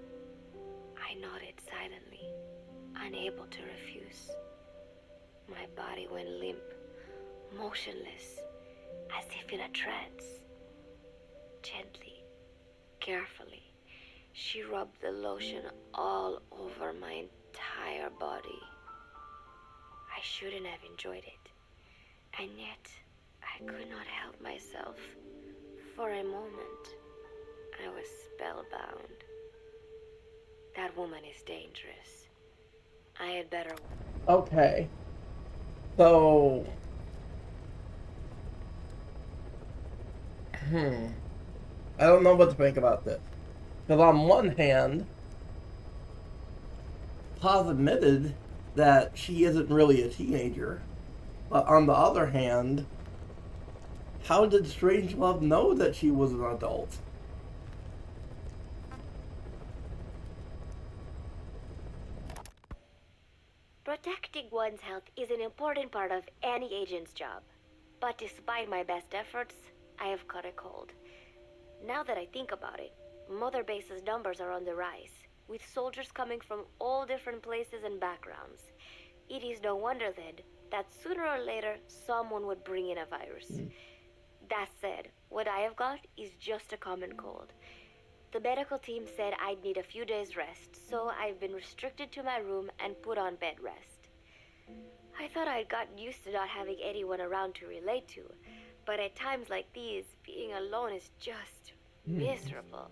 I nodded silently, unable to refuse. My body went limp, motionless, as if in a trance. Gently, carefully, she rubbed the lotion all over my entire body. I shouldn't have enjoyed it, and yet I could not help myself. For a moment, I was spellbound. That woman is dangerous. I had better... Okay. So... I don't know what to think about this. Because on one hand, Paz admitted that she isn't really a teenager. But on the other hand, how did Strangelove know that she was an adult? Protecting one's health is an important part of any agent's job. But despite my best efforts, I have caught a cold. Now that I think about it, Mother Base's numbers are on the rise, with soldiers coming from all different places and backgrounds. It is no wonder then that sooner or later someone would bring in a virus. That said, what I have got is just a common cold. The medical team said I'd need a few days rest, so I've been restricted to my room and put on bed rest. I thought I'd gotten used to not having anyone around to relate to, but at times like these, being alone is just miserable.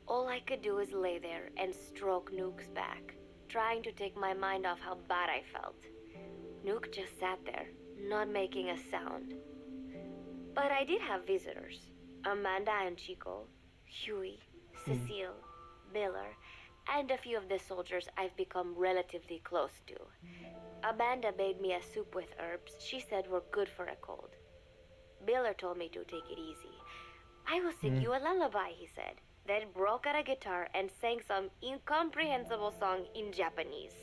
All I could do was lay there and stroke Nuke's back, trying to take my mind off how bad I felt. Nuke just sat there, not making a sound. But I did have visitors. Amanda and Chico, Huey, Cecile, Miller, and a few of the soldiers I've become relatively close to. Amanda made me a soup with herbs she said were good for a cold. Miller told me to take it easy. I will sing you a lullaby, he said, then broke out a guitar and sang some incomprehensible song in Japanese.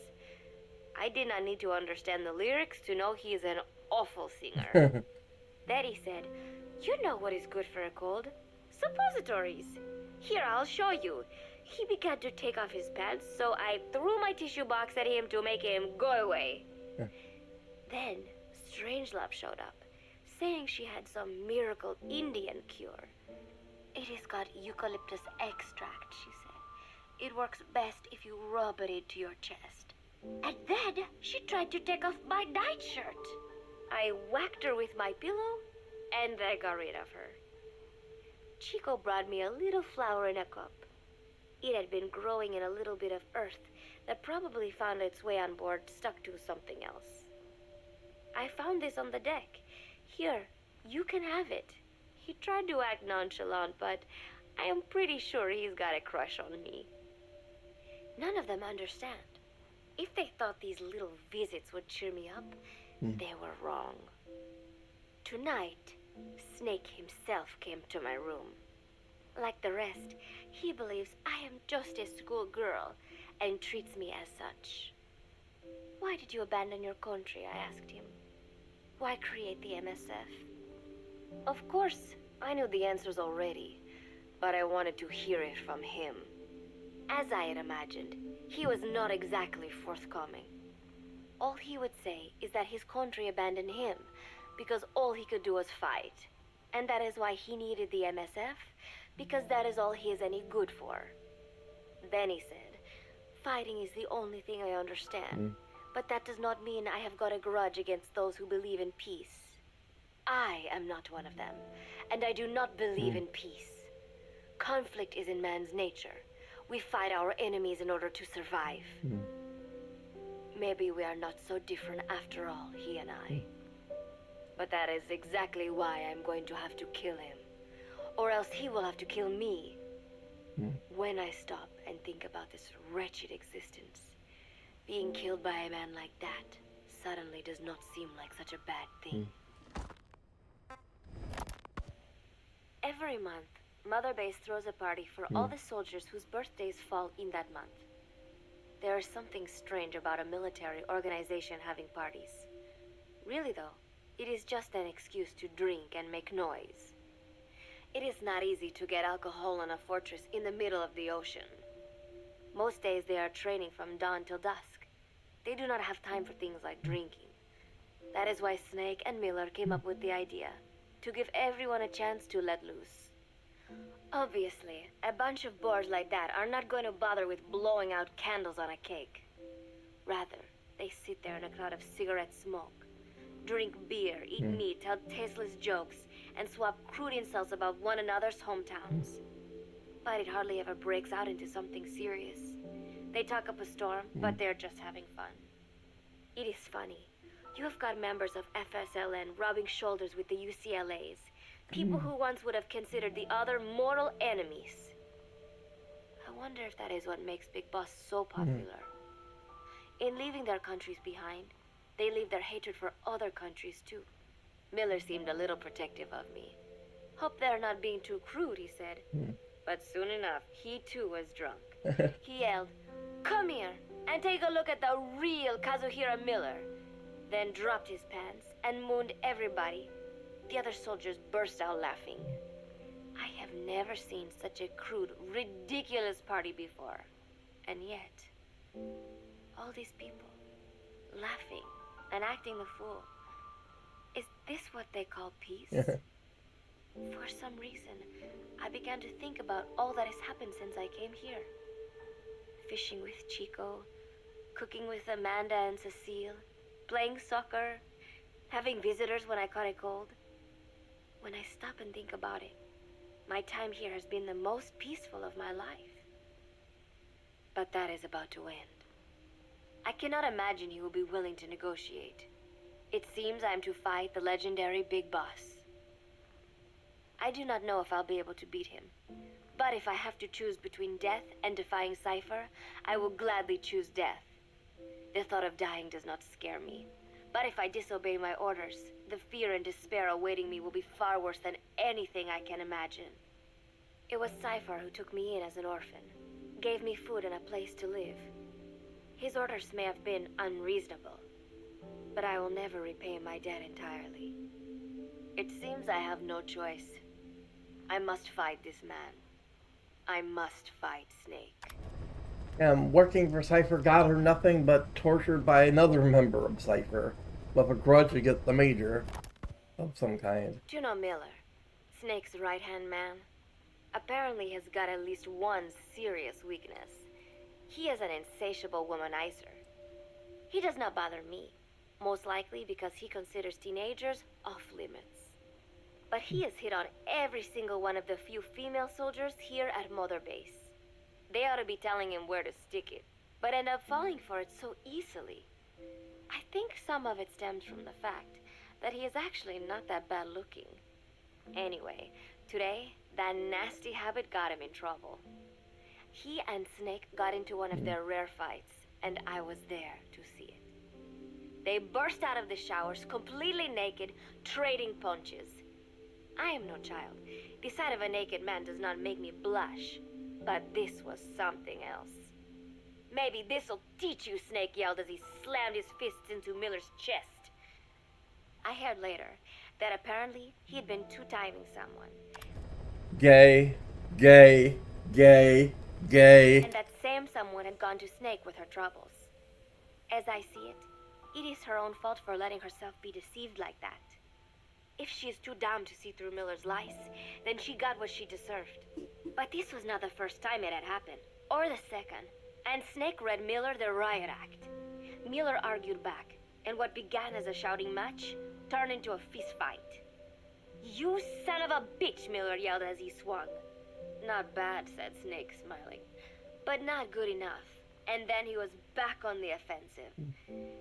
I did not need to understand the lyrics to know he is an awful singer. Then he said, "You know what is good for a cold? Suppositories. Here, I'll show you." He began to take off his pants, so I threw my tissue box at him to make him go away. Then Strangelove showed up, saying she had some miracle Indian cure. It has got eucalyptus extract, she said. It works best if you rub it into your chest. And then she tried to take off my nightshirt. I whacked her with my pillow, and I got rid of her. Chico brought me a little flower in a cup. It had been growing in a little bit of earth that probably found its way on board, stuck to something else. I found this on the deck. Here, you can have it. He tried to act nonchalant, but I am pretty sure he's got a crush on me. None of them understand. If they thought these little visits would cheer me up, they were wrong. Tonight, Snake himself came to my room. Like the rest, he believes I am just a schoolgirl and treats me as such. Why did you abandon your country? I asked him. Why create the MSF? Of course, I knew the answers already, but I wanted to hear it from him. As I had imagined, he was not exactly forthcoming. All he would say is that his country abandoned him because all he could do was fight, and that is why he needed the MSF, because that is all he is any good for. Then he said, "Fighting is the only thing I understand, but that does not mean I have got a grudge against those who believe in peace. I am not one of them, and I do not believe in peace. Conflict is in man's nature. We fight our enemies in order to survive. Maybe we are not so different after all, he and I. But that is exactly why I'm going to have to kill him. Or else he will have to kill me. When I stop and think about this wretched existence, being killed by a man like that suddenly does not seem like such a bad thing." Every month, Mother Base throws a party for all the soldiers whose birthdays fall in that month. There is something strange about a military organization having parties. Really though, it is just an excuse to drink and make noise. It is not easy to get alcohol in a fortress in the middle of the ocean. Most days they are training from dawn till dusk. They do not have time for things like drinking. That is why Snake and Miller came up with the idea, to give everyone a chance to let loose. Obviously, a bunch of bores like that are not going to bother with blowing out candles on a cake. Rather, they sit there in a cloud of cigarette smoke, drink beer, eat meat, tell tasteless jokes, and swap crude insults about one another's hometowns. But it hardly ever breaks out into something serious, They talk up a storm, but they're just having fun. It is funny. You have got members of FSLN rubbing shoulders with the UCLAs. People who once would have considered the other mortal enemies. I wonder if that is what makes Big Boss so popular. In leaving their countries behind, they leave their hatred for other countries too. Miller seemed a little protective of me. Hope they're not being too crude, he said. But soon enough, he too was drunk. He yelled, "Come here and take a look at the real Kazuhira Miller." Then dropped his pants and mooned everybody. The other soldiers burst out laughing. I have never seen such a crude, ridiculous party before. And yet, all these people, laughing and acting the fool. Is this what they call peace? For some reason, I began to think about all that has happened since I came here. Fishing with Chico, cooking with Amanda and Cecile, playing soccer, having visitors when I caught a cold. When I stop and think about it, my time here has been the most peaceful of my life. But that is about to end. I cannot imagine he will be willing to negotiate. It seems I am to fight the legendary Big Boss. I do not know if I'll be able to beat him. But if I have to choose between death and defying Cypher, I will gladly choose death. The thought of dying does not scare me. But if I disobey my orders, the fear and despair awaiting me will be far worse than anything I can imagine. It was Cypher who took me in as an orphan, gave me food and a place to live. His orders may have been unreasonable, but I will never repay my debt entirely. It seems I have no choice. I must fight this man. I must fight Snake. Working for Cypher got her nothing but tortured by another member of Cypher, with a grudge against the Major of some kind. Do you know Miller, Snake's right-hand man? Apparently has got at least one serious weakness. He is an insatiable womanizer. He does not bother me, most likely because he considers teenagers off-limits. But he has hit on every single one of the few female soldiers here at Mother Base. They ought to be telling him where to stick it, but end up falling for it so easily. I think some of it stems from the fact that he is actually not that bad looking. Anyway, today, that nasty habit got him in trouble. He and Snake got into one of their rare fights, and I was there to see it. They burst out of the showers, completely naked, trading punches. I am no child. The sight of a naked man does not make me blush. But this was something else. "Maybe this'll teach you," Snake yelled as he slammed his fists into Miller's chest. I heard later that apparently he'd been two-timing someone. Gay, gay, gay, gay. And that same someone had gone to Snake with her troubles. As I see it, it is her own fault for letting herself be deceived like that. If she is too dumb to see through Miller's lies, then she got what she deserved. But this was not the first time it had happened, or the second, and Snake read Miller the riot act. Miller argued back, and what began as a shouting match turned into a fist fight. "You son of a bitch," Miller yelled as he swung. "Not bad," said Snake, smiling, "but not good enough." And then he was back on the offensive.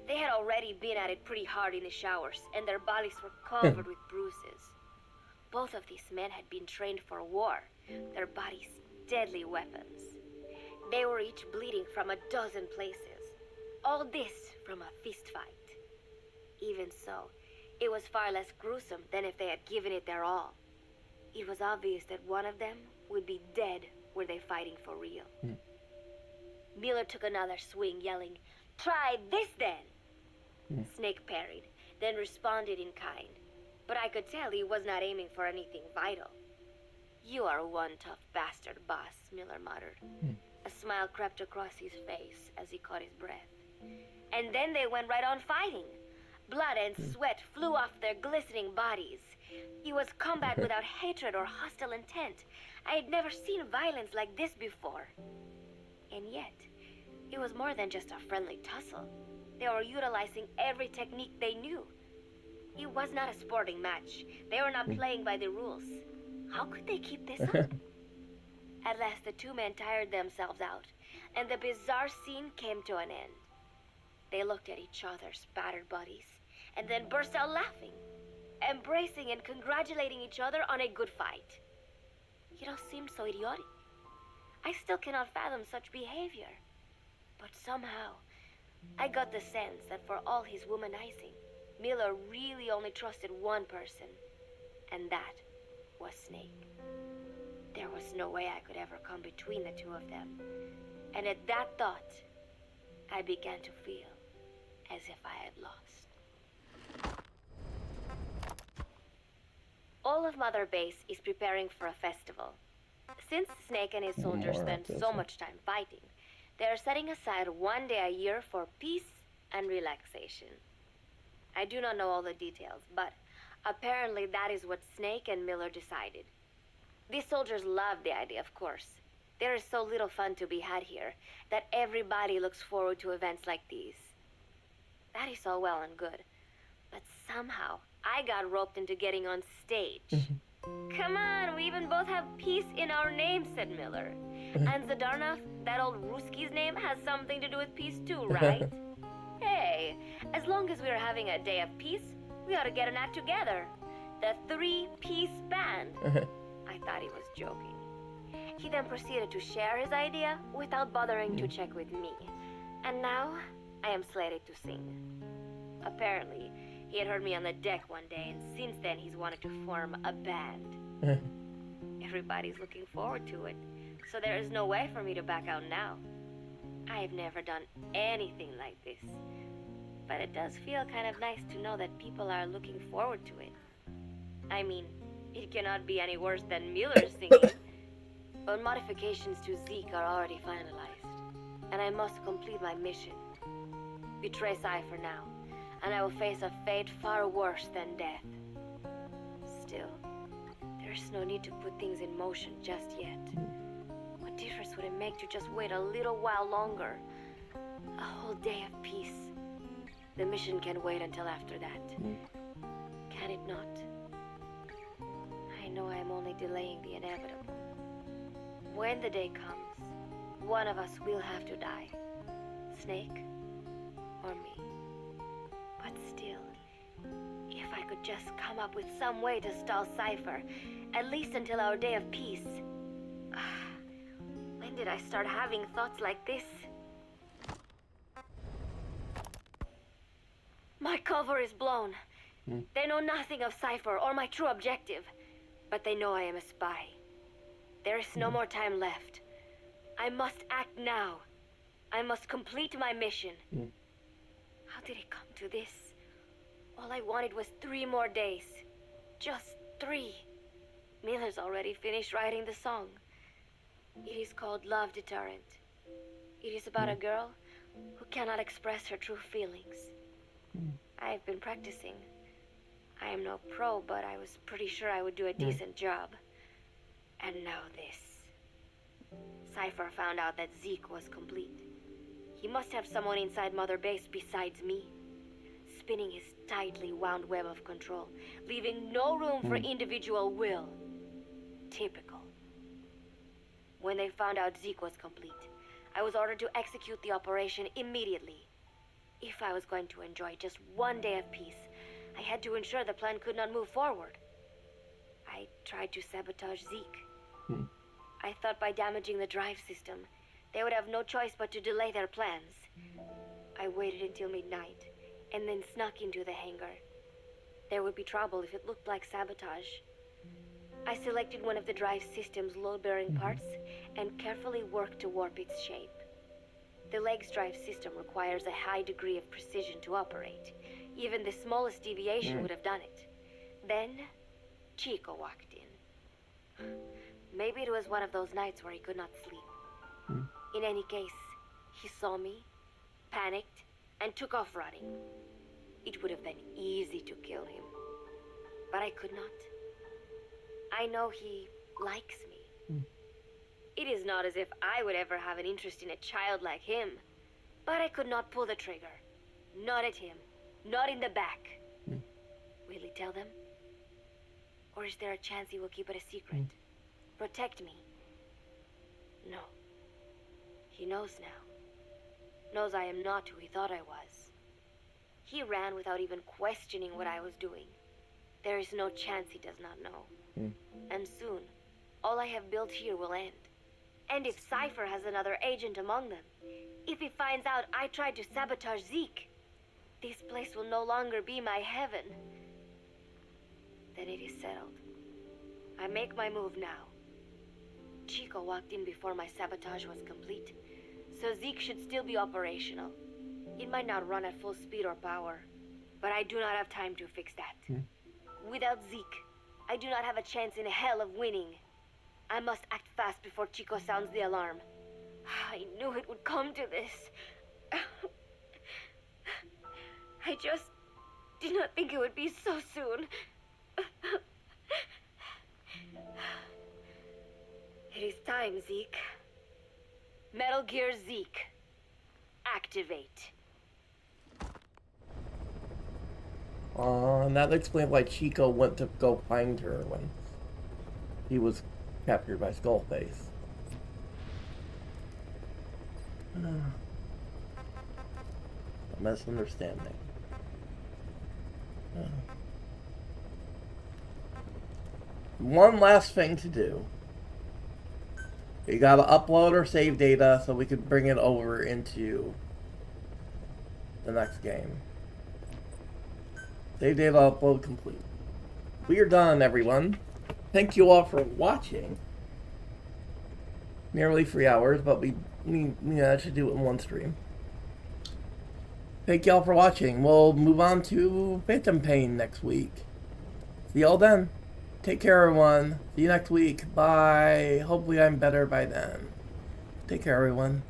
They had already been at it pretty hard in the showers, and their bodies were covered with bruises. Both of these men had been trained for war, their bodies deadly weapons. They were each bleeding from a dozen places. All this from a fist fight. Even so, it was far less gruesome than if they had given it their all. It was obvious that one of them would be dead were they fighting for real. Miller took another swing, yelling, "Try this then!" Snake parried, then responded in kind. But I could tell he was not aiming for anything vital. "You are one tough bastard, boss," Miller muttered. A smile crept across his face as he caught his breath. And then they went right on fighting. Blood and sweat flew off their glistening bodies. It was combat without hatred or hostile intent. I had never seen violence like this before. And yet, it was more than just a friendly tussle. They were utilizing every technique they knew. It was not a sporting match. They were not playing by the rules. How could they keep this up? At last, the two men tired themselves out. and the bizarre scene came to an end. They looked at each other's battered bodies, and then burst out laughing, embracing and congratulating each other on a good fight. It all seemed so idiotic. I still cannot fathom such behavior. But somehow, I got the sense that for all his womanizing, Miller really only trusted one person, and that was Snake. There was no way I could ever come between the two of them. And at that thought, I began to feel as if I had lost. All of Mother Base is preparing for a festival. Since Snake and his soldiers spend so much time fighting, they are setting aside one day a year for peace and relaxation. I do not know all the details, but apparently that is what Snake and Miller decided. These soldiers love the idea, of course. There is so little fun to be had here that everybody looks forward to events like these. That is all well and good, but somehow I got roped into getting on stage. Come on, we even both have peace in our name, said Miller. And Zadarnov, that old Ruski's name, has something to do with peace too, right? Hey, as long as we're having a day of peace, we ought to get an act together. The three-piece band. I thought he was joking. He then proceeded to share his idea without bothering to check with me. And now, I am slated to sing. Apparently, he had heard me on the deck one day, and since then he's wanted to form a band. Everybody's looking forward to it, so there is no way for me to back out now. I have never done anything like this, but it does feel kind of nice to know that people are looking forward to it. I mean, it cannot be any worse than Miller's singing, but modifications to Zeke are already finalized, and I must complete my mission. Betray Cypher now, and I will face a fate far worse than death. Still, there's no need to put things in motion just yet. What difference would it make to just wait a little while longer? A whole day of peace. The mission can wait until after that. Can it not? I know I am only delaying the inevitable. When the day comes, one of us will have to die. Snake or me. But still, if I could just come up with some way to stall Cypher, at least until our day of peace. When did I start having thoughts like this? My cover is blown. They know nothing of Cypher or my true objective, but they know I am a spy. There is no more time left. I must act now. I must complete my mission. How did it come to this? All I wanted was 3 more days. Just 3. Miller's already finished writing the song. It is called Love Deterrent. It is about a girl who cannot express her true feelings. I have been practicing. I am no pro, but I was pretty sure I would do a decent job. And now this. Cypher found out that Zeke was complete. He must have someone inside Mother Base besides me, spinning his tightly wound web of control, leaving no room for individual will. Typical. When they found out Zeke was complete, I was ordered to execute the operation immediately. If I was going to enjoy just one day of peace, I had to ensure the plan could not move forward. I tried to sabotage Zeke. I thought by damaging the drive system, they would have no choice but to delay their plans. I waited until midnight, and then snuck into the hangar. There would be trouble if it looked like sabotage. I selected one of the drive system's load-bearing parts and carefully worked to warp its shape. The leg's drive system requires a high degree of precision to operate. Even the smallest deviation would have done it. Then, Chico walked in. Maybe it was one of those nights where he could not sleep. In any case, he saw me, panicked, and took off running. It would have been easy to kill him, but I could not. I know he likes me. It is not as if I would ever have an interest in a child like him, but I could not pull the trigger. Not at him, not in the back. Will he tell them? Or is there a chance he will keep it a secret? Protect me? No. He knows now. Knows I am not who he thought I was. He ran without even questioning what I was doing. There is no chance he does not know. And soon, all I have built here will end. And if Cypher has another agent among them, if he finds out I tried to sabotage Zeke, this place will no longer be my heaven. Then it is settled. I make my move now. Chico walked in before my sabotage was complete, so Zeke should still be operational. It might not run at full speed or power, but I do not have time to fix that. Without Zeke, I do not have a chance in hell of winning. I must act fast before Chico sounds the alarm. I knew it would come to this. I just did not think it would be so soon. It is time, Zeke. Metal Gear Zeke. Activate. And that explains why Chico went to go find her when he was captured by Skullface. A misunderstanding. One last thing to do. You gotta upload or save data so we can bring it over into the next game. Save data upload complete. We are done, everyone. Thank you all for watching. Nearly 3 hours, but we managed to do it in one stream. Thank you all for watching. We'll move on to Phantom Pain next week. See y'all then. Take care, everyone. See you next week. Bye. Hopefully I'm better by then. Take care, everyone.